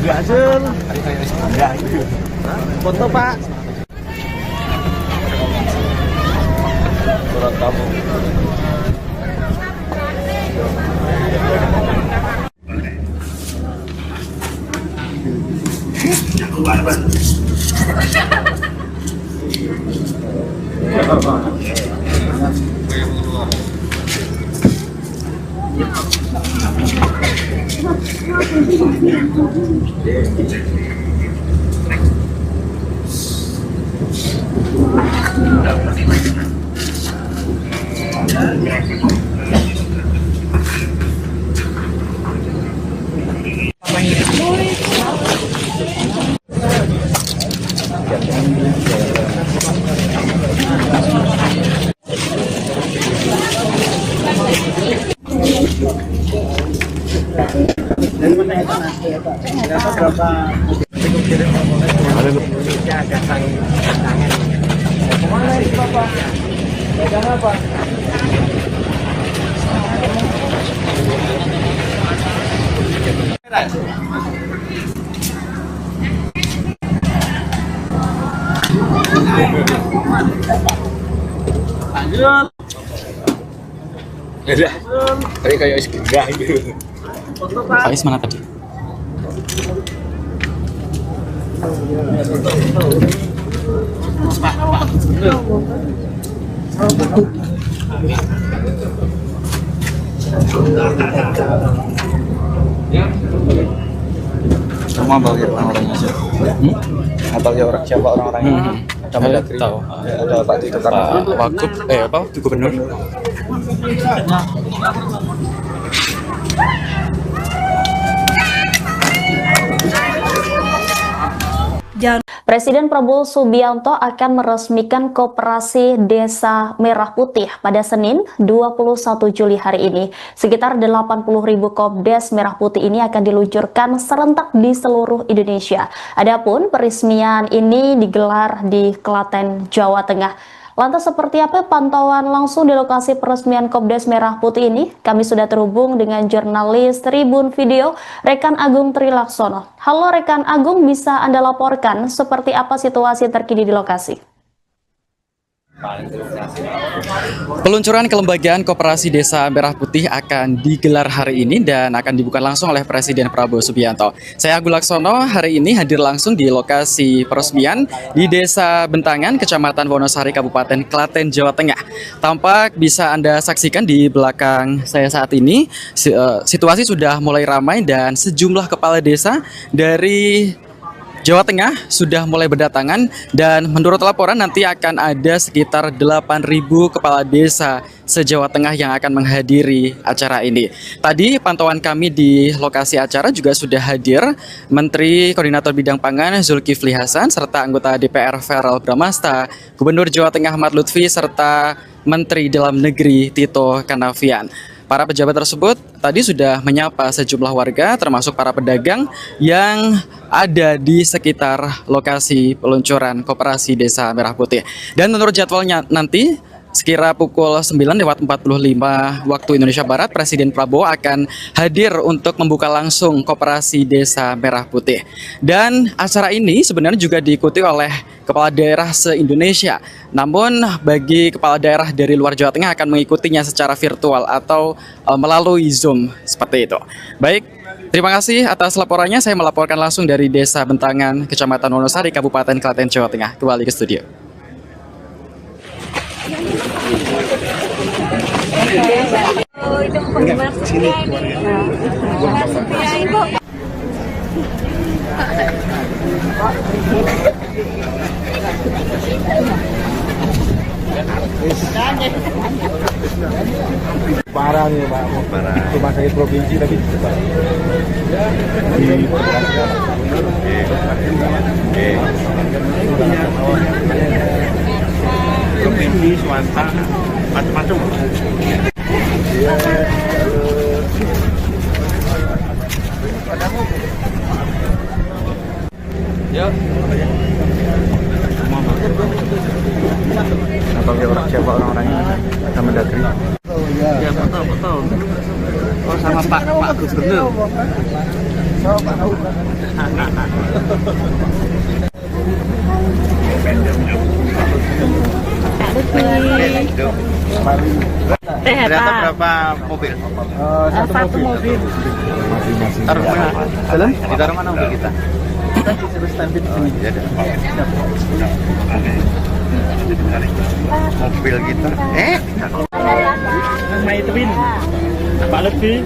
Pak Zul. Foto Pak. Surat kamu. Udah, tadi kayak istiqdah gitu. Faiz mana tadi? Semua bagi orang-orangnya sih. Atau ya orang siapa orang-orangnya? Ada Mendagri. Tahu. Ada Pak Tito Pak Wagub, apa? Gubernur. Presiden Prabowo Subianto akan meresmikan Koperasi Desa Merah Putih pada Senin 21 Juli hari ini. Sekitar 80.000 Kopdes Merah Putih ini akan diluncurkan serentak di seluruh Indonesia. Adapun peresmian ini digelar di Klaten, Jawa Tengah. Lantas seperti apa pantauan langsung di lokasi peresmian Kopdes Merah Putih ini? Kami sudah terhubung dengan jurnalis Tribun Video, Rekan Agung Trilaksono. Halo Rekan Agung, bisa Anda laporkan seperti apa situasi terkini di lokasi? Peluncuran kelembagaan Koperasi Desa Merah Putih akan digelar hari ini dan akan dibuka langsung oleh Presiden Prabowo Subianto. Saya Agung Laksono hari ini hadir langsung di lokasi peresmian di Desa Bentangan, Kecamatan Wonosari, Kabupaten Klaten, Jawa Tengah. Tampak bisa Anda saksikan di belakang saya saat ini, situasi sudah mulai ramai dan sejumlah kepala desa dari Jawa Tengah sudah mulai berdatangan dan menurut laporan nanti akan ada sekitar 8.000 kepala desa se-Jawa Tengah yang akan menghadiri acara ini. Tadi pantauan kami di lokasi acara juga sudah hadir Menteri Koordinator Bidang Pangan Zulkifli Hasan serta anggota DPR Verrel Bramasta, Gubernur Jawa Tengah Ahmad Lutfi serta Menteri Dalam Negeri Tito Karnavian. Para pejabat tersebut tadi sudah menyapa sejumlah warga termasuk para pedagang yang ada di sekitar lokasi peluncuran Koperasi Desa Merah Putih. Dan menurut jadwalnya nanti sekira pukul 9:45 waktu Indonesia Barat, Presiden Prabowo akan hadir untuk membuka langsung Koperasi Desa Merah Putih. Dan acara ini sebenarnya juga diikuti oleh kepala daerah se-Indonesia. Namun bagi kepala daerah dari luar Jawa Tengah akan mengikutinya secara virtual atau melalui Zoom seperti itu. Baik, terima kasih atas laporannya. Saya melaporkan langsung dari Desa Bentangan, Kecamatan Wonosari, Kabupaten Klaten, Jawa Tengah. Kembali ke studio. Oh, itu penggemar setia ini. Penggemar setia Ibu. parah nih Pak, parah. Rumah sakit provinsi tapi Provinsi, swasta, macam-macam. atau ya orang siapa orang-orangnya? Ada Mendagri. Ya betul. Oh sama Pak Gubernur. Ternyata berapa mobil? Satu mobil. Taruh mana? Ditaruh mana mobil kita? Kita disuruh standby di sini. Mobil kita. My Twin, Pak Lutfi.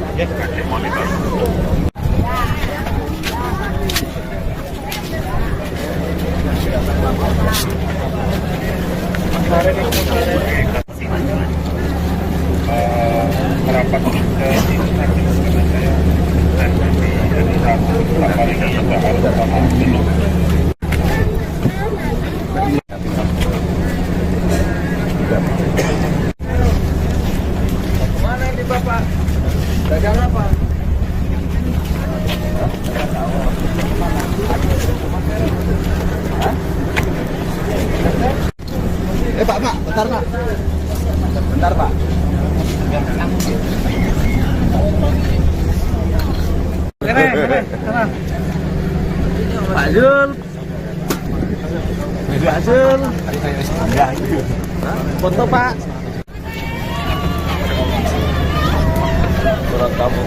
Merapat ke sini karena saya dan nanti ada satu beberapa ini juga harus sama dulu. Mana ini Bapak? Dagang apa? Bentar Pak. Bentar Pak. Pak Zul. Pak Zul. Foto Pak. Surat kamu.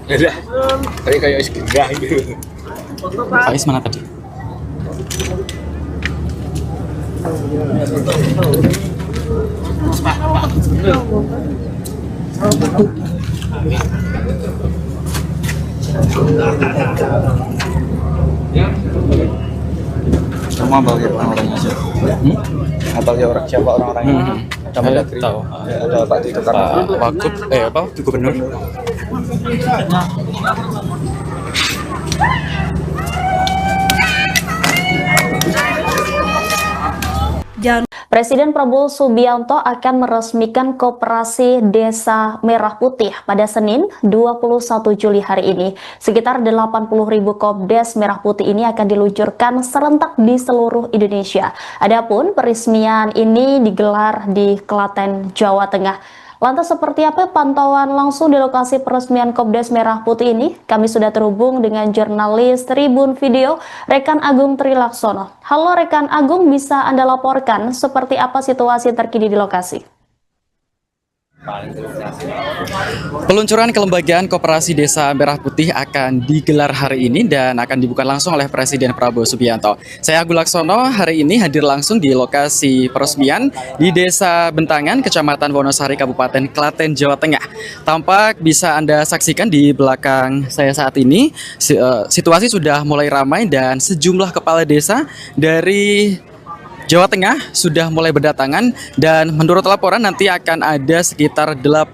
Udah. Tadi kayak enggak gitu. Faiz mana tadi? Semua bagi orang-orangnya sih. Bagi orang siapa orang-orangnya? Saya tahu. Ada Pak Tito Karnavian. Pak Wagub, apa? Gubernur. Presiden Prabowo Subianto akan meresmikan Koperasi Desa Merah Putih pada Senin 21 Juli hari ini. Sekitar 80.000 Kopdes Merah Putih ini akan diluncurkan serentak di seluruh Indonesia. Adapun peresmian ini digelar di Klaten, Jawa Tengah. Lantas seperti apa pantauan langsung di lokasi peresmian Kopdes Merah Putih ini? Kami sudah terhubung dengan jurnalis Tribun Video, Rekan Agung Trilaksono. Halo Rekan Agung, bisa Anda laporkan seperti apa situasi terkini di lokasi? Peluncuran kelembagaan Koperasi Desa Merah Putih akan digelar hari ini dan akan dibuka langsung oleh Presiden Prabowo Subianto. Saya Agung Laksono hari ini hadir langsung di lokasi peresmian di Desa Bentangan, Kecamatan Wonosari, Kabupaten Klaten, Jawa Tengah. Tampak bisa Anda saksikan di belakang saya saat ini, situasi sudah mulai ramai dan sejumlah kepala desa dari Jawa Tengah sudah mulai berdatangan dan menurut laporan nanti akan ada sekitar 8.000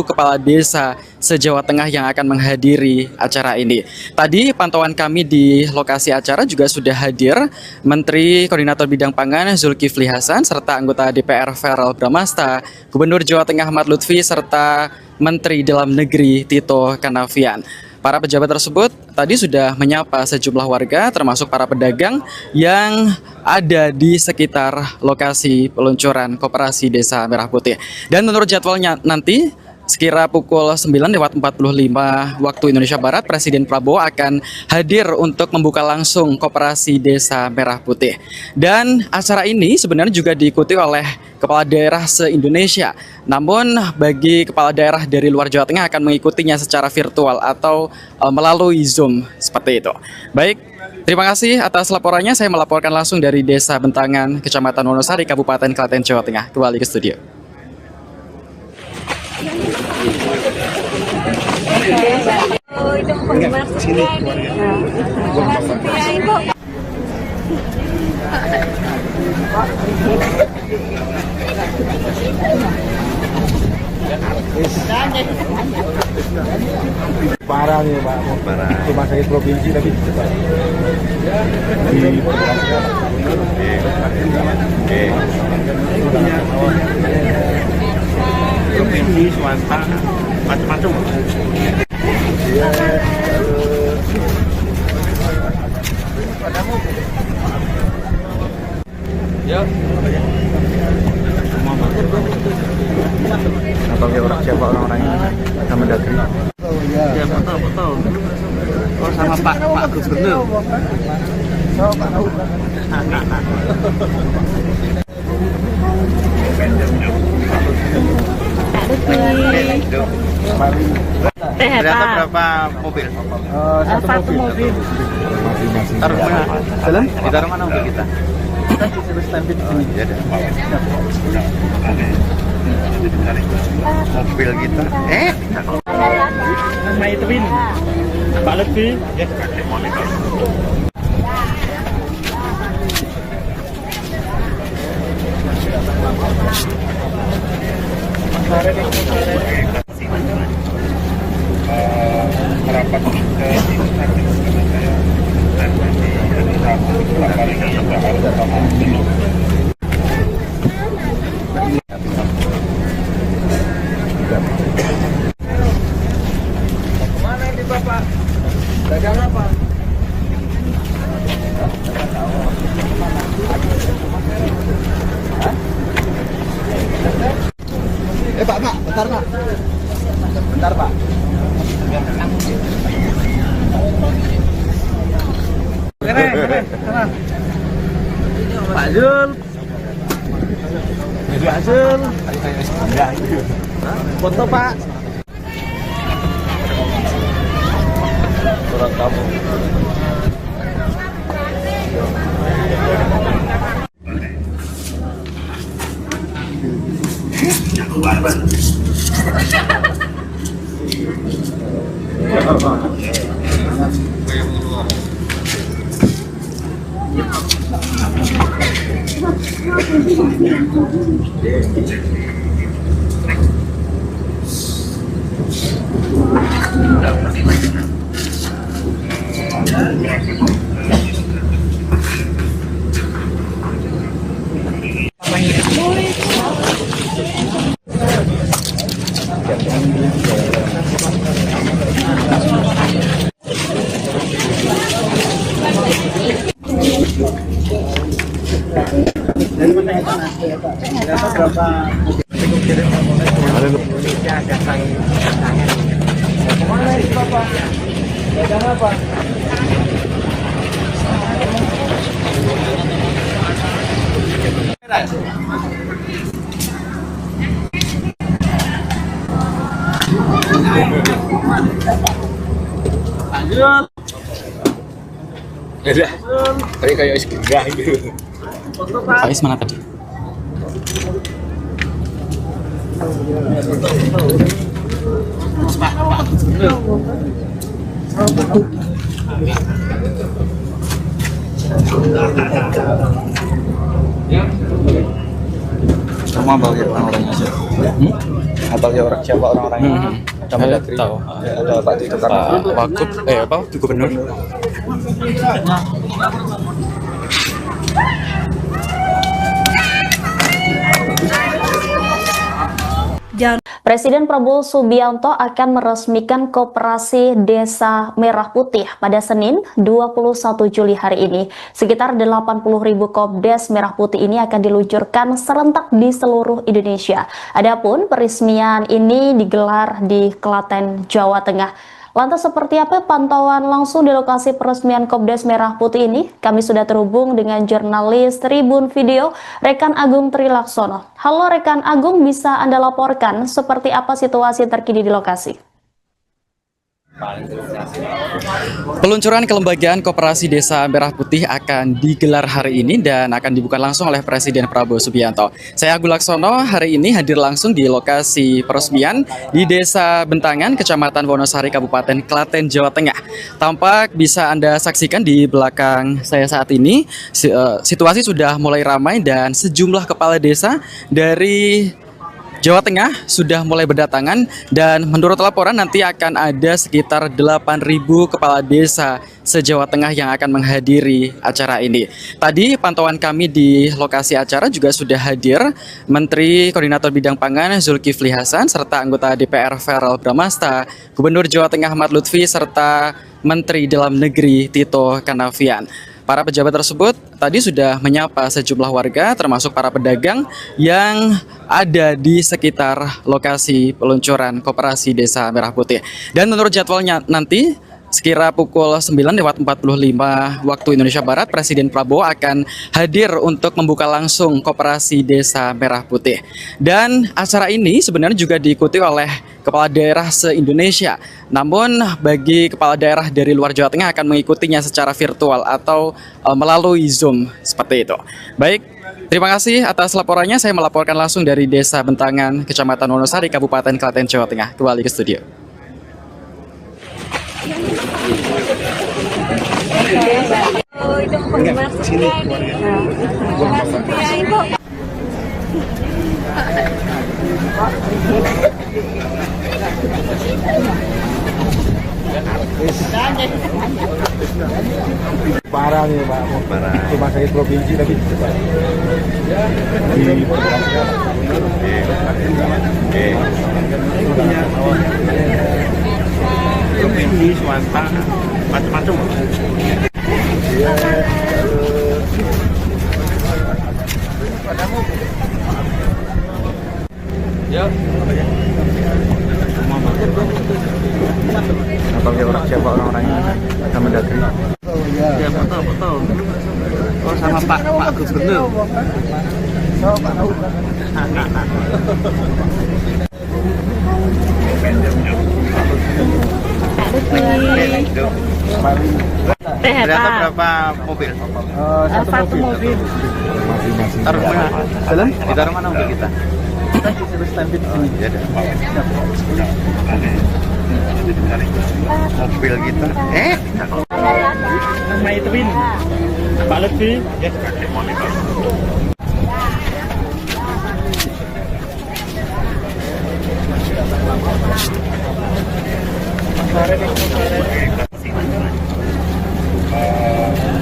kepala desa se-Jawa Tengah yang akan menghadiri acara ini. Tadi pantauan kami di lokasi acara juga sudah hadir Menteri Koordinator Bidang Pangan Zulkifli Hasan serta anggota DPR Verrel Bramasta, Gubernur Jawa Tengah Ahmad Lutfi serta Menteri Dalam Negeri Tito Karnavian. Para pejabat tersebut tadi sudah menyapa sejumlah warga termasuk para pedagang yang ada di sekitar lokasi peluncuran Koperasi Desa Merah Putih. Dan menurut jadwalnya nanti sekira pukul 9:45 waktu Indonesia Barat, Presiden Prabowo akan hadir untuk membuka langsung Koperasi Desa Merah Putih. Dan acara ini sebenarnya juga diikuti oleh kepala daerah se-Indonesia. Namun bagi kepala daerah dari luar Jawa Tengah akan mengikutinya secara virtual atau melalui Zoom seperti itu. Baik, terima kasih atas laporannya. Saya melaporkan langsung dari Desa Bentangan, Kecamatan Wonosari, Kabupaten Klaten, Jawa Tengah. Kembali ke studio. Oh, itu penggemar setia ini. Penggemar setia Ibu. Parah nih Pak, parah. Cuma sakit provinsi tapi cepat. Provinsi, swasta, macam-macam. Apa orang siapa orang-orangnya sama Mendagri? Ya betul. Oh sama Pak Gubernur. Ternyata berapa mobil? satu mobil. Taruh mana? Jalan? Ditaruh mana mobil kita? Kita disuruh standby di sini. Ya udah. Mobil kita. My Twin, Pak Lutfi. Merapat ke tim sakit karena saya ada di hari Sabtu beberapa hari ini sudah harus sama dulu. Kemana ini Bapak? Dagang apa? Pak, bentar Pak. Bentar Pak. Keren. Pak Zul. Pak Zul. Foto Pak. Surat kamu. Udah. Tadi kayak enggak gitu. Faiz mana tadi? Semua bagi orang-orangnya sih. Bagi orang siapa orang-orangnya? Ada Mendagri. Tahu. Ada Pak Tito Pak Wagub, apa? Gubernur. Presiden Prabowo Subianto akan meresmikan Koperasi Desa Merah Putih pada Senin 21 Juli hari ini. Sekitar 80.000 Kopdes Merah Putih ini akan diluncurkan serentak di seluruh Indonesia. Adapun peresmian ini digelar di Klaten, Jawa Tengah. Lantas seperti apa pantauan langsung di lokasi peresmian Kopdes Merah Putih ini? Kami sudah terhubung dengan jurnalis Tribun Video, Rekan Agung Trilaksono. Halo Rekan Agung, bisa Anda laporkan seperti apa situasi terkini di lokasi? Peluncuran kelembagaan Koperasi Desa Merah Putih akan digelar hari ini dan akan dibuka langsung oleh Presiden Prabowo Subianto. Saya Agung Laksono hari ini hadir langsung di lokasi peresmian di Desa Bentangan, Kecamatan Wonosari, Kabupaten Klaten, Jawa Tengah. Tampak bisa Anda saksikan di belakang saya saat ini, situasi sudah mulai ramai dan sejumlah kepala desa dari Jawa Tengah sudah mulai berdatangan dan menurut laporan nanti akan ada sekitar 8.000 kepala desa se-Jawa Tengah yang akan menghadiri acara ini. Tadi pantauan kami di lokasi acara juga sudah hadir Menteri Koordinator Bidang Pangan Zulkifli Hasan serta anggota DPR Verrel Bramasta, Gubernur Jawa Tengah Ahmad Lutfi serta Menteri Dalam Negeri Tito Karnavian. para pejabat tersebut tadi sudah menyapa sejumlah warga termasuk para pedagang yang ada di sekitar lokasi peluncuran Koperasi Desa Merah Putih. Dan menurut jadwalnya nanti sekira pukul 9:45 waktu Indonesia Barat, Presiden Prabowo akan hadir untuk membuka langsung Koperasi Desa Merah Putih. Dan acara ini sebenarnya juga diikuti oleh kepala daerah se-Indonesia. Namun bagi kepala daerah dari luar Jawa Tengah akan mengikutinya secara virtual atau melalui Zoom seperti itu. Baik, terima kasih atas laporannya. Saya melaporkan langsung dari Desa Bentangan, Kecamatan Wonosari, Kabupaten Klaten, Jawa Tengah. Kembali ke studio. Oh, itu penggemar setia ini. Penggemar setia itu. Parah nih Pak, parah. Cuma saya provinsi tapi di provinsi swasta macam-macam. Ya. Apa orang siapa orang-orangnya akan mendagri? Ya betul. Oh sama Pak Gubernur. Ternyata berapa mobil? Satu mobil. Taruh mana? Jalan? Ditaruh mana mobil kita? Kita disuruh standby di sini. Ya ada. Mobil kita. Nama itu Win. Pak Lutfi. Ya, pakai monitor.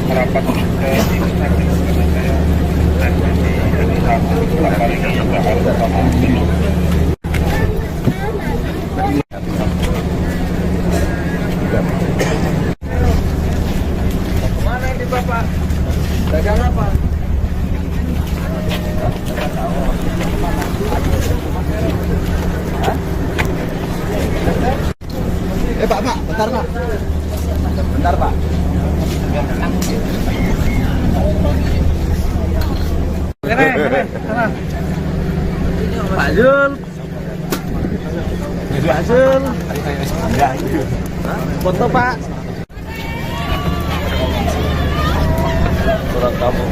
Merapat ke instansi saya dan ini satu berapa ini sudah harus sama dulu. Mana ini Bapak? Dagang apa? Pak, bentar Pak. Bentar Pak. Keren. Pak Zul. Pak Zul. Foto Pak. Surat kamu.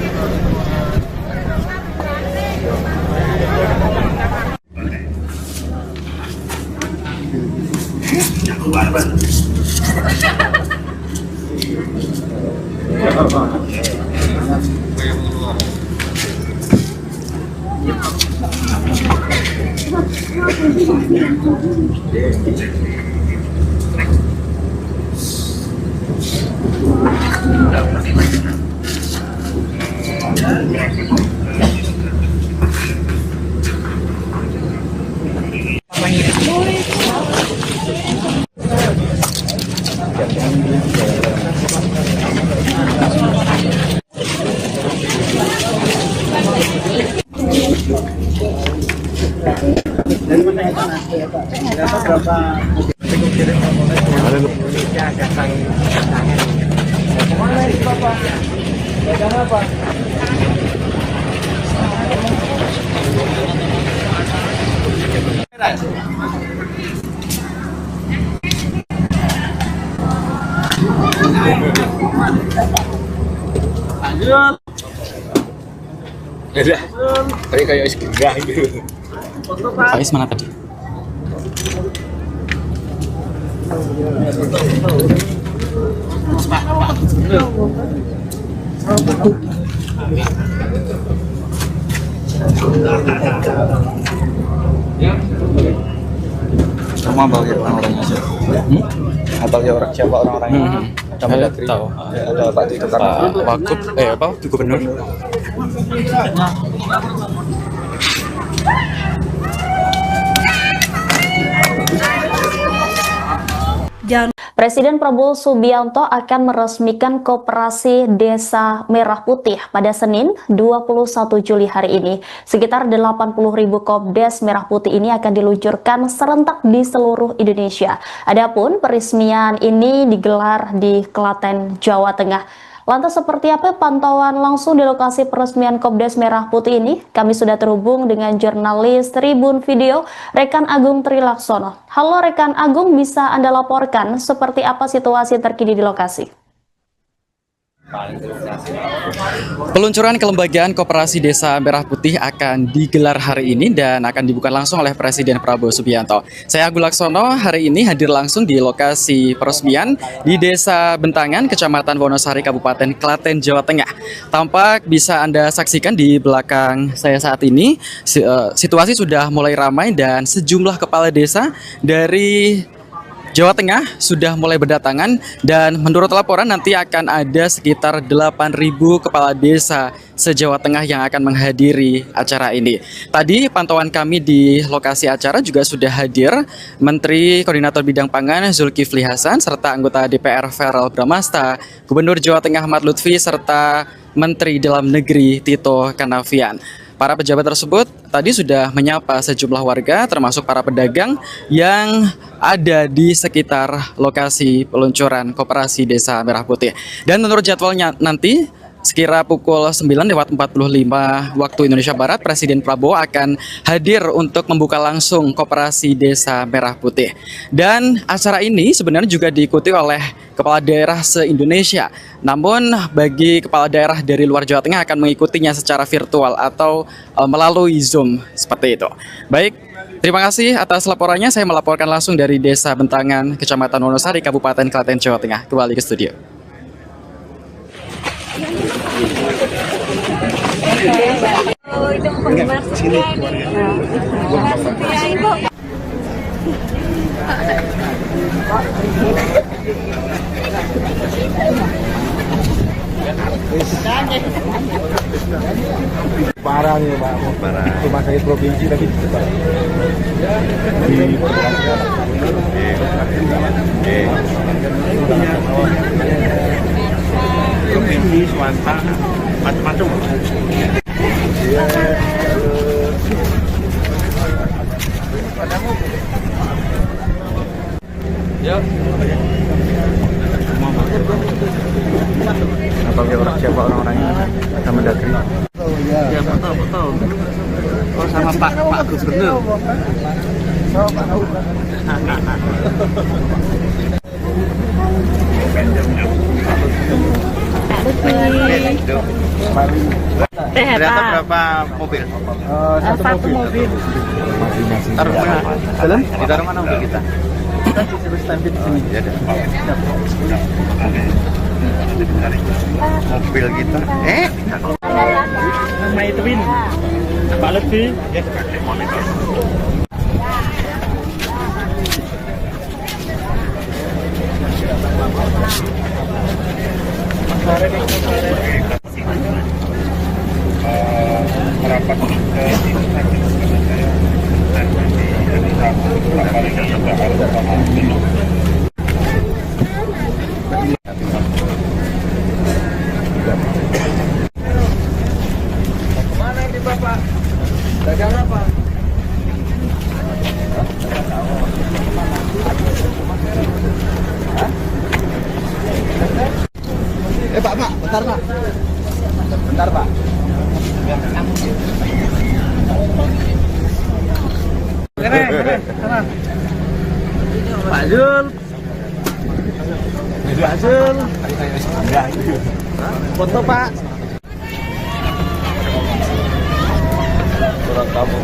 Udah. Tadi kayak enggak gitu. Faiz mana tadi? Semua bagi orang-orangnya sih. Apa orang siapa orang-orangnya? Saya tahu. Ada Pak Tito Pak Wagub, apa? Gubernur. Presiden Prabowo Subianto akan meresmikan Koperasi Desa Merah Putih pada Senin 21 Juli hari ini. Sekitar 80.000 Kopdes Merah Putih ini akan diluncurkan serentak di seluruh Indonesia. Adapun peresmian ini digelar di Klaten, Jawa Tengah. Lantas seperti apa pantauan langsung di lokasi peresmian Kopdes Merah Putih ini? Kami sudah terhubung dengan jurnalis Tribun Video, Rekan Agung Trilaksono. Halo Rekan Agung, bisa Anda laporkan seperti apa situasi terkini di lokasi? Peluncuran kelembagaan Koperasi Desa Merah Putih akan digelar hari ini dan akan dibuka langsung oleh Presiden Prabowo Subianto. Saya Agung Laksono hari ini hadir langsung di lokasi peresmian di Desa Bentangan, Kecamatan Wonosari, Kabupaten Klaten, Jawa Tengah. Tampak bisa Anda saksikan di belakang saya saat ini, situasi sudah mulai ramai dan sejumlah kepala desa dari Jawa Tengah sudah mulai berdatangan dan menurut laporan nanti akan ada sekitar 8.000 kepala desa se-Jawa Tengah yang akan menghadiri acara ini. Tadi pantauan kami di lokasi acara juga sudah hadir Menteri Koordinator Bidang Pangan Zulkifli Hasan serta anggota DPR Verrel Bramasta, Gubernur Jawa Tengah Ahmad Lutfi serta Menteri Dalam Negeri Tito Karnavian. Para pejabat tersebut tadi sudah menyapa sejumlah warga termasuk para pedagang yang ada di sekitar lokasi peluncuran Koperasi Desa Merah Putih. Dan menurut jadwalnya nanti sekira pukul 9:45 waktu Indonesia Barat, Presiden Prabowo akan hadir untuk membuka langsung Koperasi Desa Merah Putih. Dan acara ini sebenarnya juga diikuti oleh kepala daerah se-Indonesia. Namun bagi kepala daerah dari luar Jawa Tengah akan mengikutinya secara virtual atau melalui Zoom seperti itu. Baik, terima kasih atas laporannya. Saya melaporkan langsung dari Desa Bentangan, Kecamatan Wonosari, Kabupaten Klaten, Jawa Tengah. Kembali ke studio. Oh, itu penggemar setia ini. Penggemar setia Ibu. Parah nih Pak, parah. Rumah sakit provinsi tapi di provinsi swasta macam-macam. Ya. Siapa orang-orangnya? Sama Mendagri. Ya betul. Oh sama Pak Gubernur. Ternyata berapa mobil? Satu mobil. Taruh mana? Jalan? Ditaruh mana mobil kita? Kita disuruh standby di sini. Ya mobil kita. My Twin. Pak Lutfi. Merapat ke tim sakit karena saya ada di hari Sabtu beberapa hari sudah harus sama minum. Kemana ini Bapak? Dagang apa? Pak, bentar Pak. Bentar Pak. Keren, sana. Pak Zul. Pak Zul. Foto Pak. Surat kamu.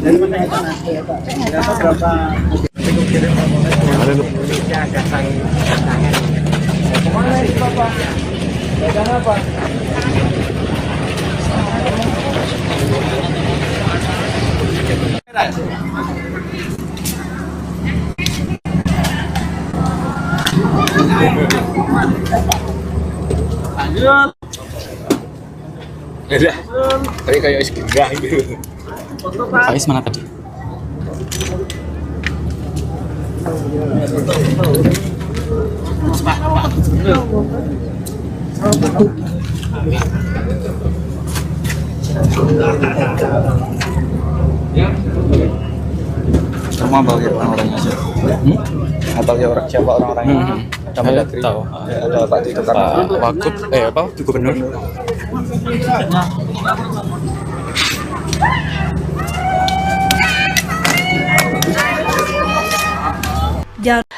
Dari mana itu Mas? Berapa mobil? Kemana itu Bapak? Dagang apa? Lanjut. Udah. Tadi kayak istiqah gitu. Faiz mana tadi? Semua bagi orang-orangnya sih. Atau ya orang siapa orang-orangnya? Sama Mendagri. Tahu. Ada Pak Tito Pak Wagub, apa? Gubernur.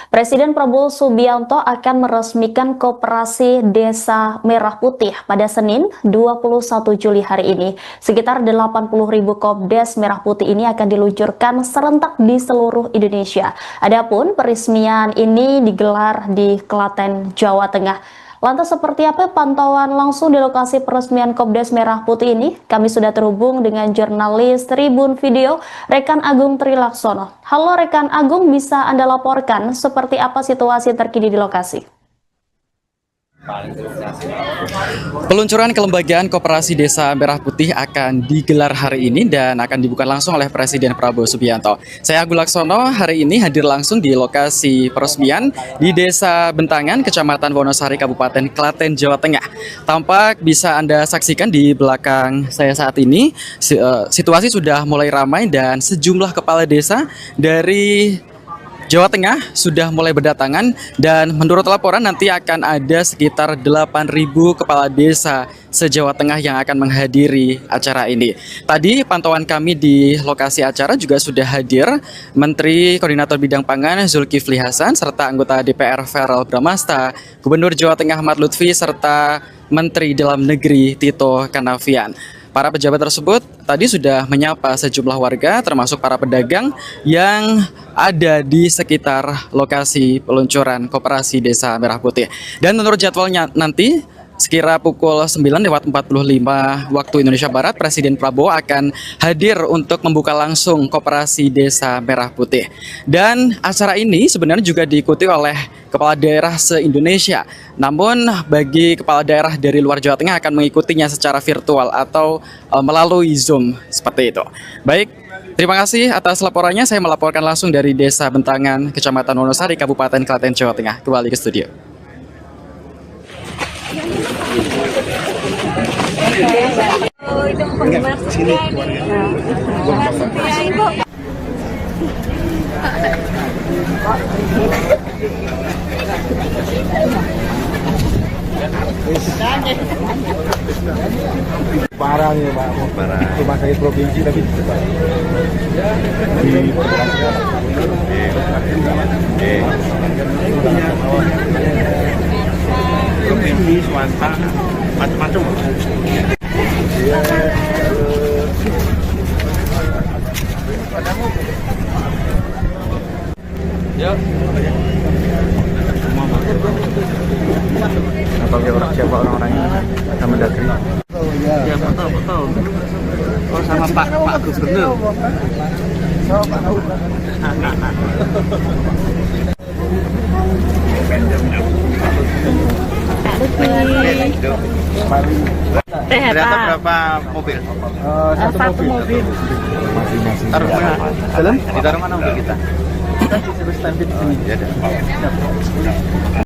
Presiden Prabowo Subianto akan meresmikan Koperasi Desa Merah Putih pada Senin 21 Juli hari ini. Sekitar 80.000 Kopdes Merah Putih ini akan diluncurkan serentak di seluruh Indonesia. Adapun peresmian ini digelar di Klaten, Jawa Tengah. Lantas seperti apa pantauan langsung di lokasi peresmian Kopdes Merah Putih ini? Kami sudah terhubung dengan jurnalis Tribun Video, Rekan Agung Trilaksono. Halo Rekan Agung, bisa Anda laporkan seperti apa situasi terkini di lokasi? Peluncuran kelembagaan Koperasi Desa Merah Putih akan digelar hari ini dan akan dibuka langsung oleh Presiden Prabowo Subianto. Saya Agung Laksono hari ini hadir langsung di lokasi peresmian di Desa Bentangan, Kecamatan Wonosari, Kabupaten Klaten, Jawa Tengah. Tampak bisa Anda saksikan di belakang saya saat ini, situasi sudah mulai ramai dan sejumlah kepala desa dari Jawa Tengah sudah mulai berdatangan dan menurut laporan nanti akan ada sekitar 8.000 kepala desa se-Jawa Tengah yang akan menghadiri acara ini. Tadi pantauan kami di lokasi acara juga sudah hadir Menteri Koordinator Bidang Pangan Zulkifli Hasan serta anggota DPR Verrel Bramasta, Gubernur Jawa Tengah Ahmad Lutfi serta Menteri Dalam Negeri Tito Karnavian. Para pejabat tersebut tadi sudah menyapa sejumlah warga termasuk para pedagang yang ada di sekitar lokasi peluncuran Koperasi Desa Merah Putih. Dan menurut jadwalnya nanti sekira pukul 9:45 waktu Indonesia Barat, Presiden Prabowo akan hadir untuk membuka langsung Koperasi Desa Merah Putih. Dan acara ini sebenarnya juga diikuti oleh kepala daerah se-Indonesia. Namun bagi kepala daerah dari luar Jawa Tengah akan mengikutinya secara virtual atau melalui Zoom seperti itu. Baik, terima kasih atas laporannya. Saya melaporkan langsung dari Desa Bentangan, Kecamatan Wonosari, Kabupaten Klaten, Jawa Tengah. Kembali ke studio. Oh, itu penggemar setia ini. Penggemar setia Ibu. Parah nih Pak, parah. Cuma saya provinsi tapi di Provinsi, swasta, macam-macam. atau ya orang siapa orang-orangnya? Sama Mendagri. Ya betul. Oh sama Pak Gubernur. Ternyata berapa mobil? Satu mobil. Masing-masing. Taruh mana? Ditaruh mana mobil kita? Kita disuruh standby di sini. Ya,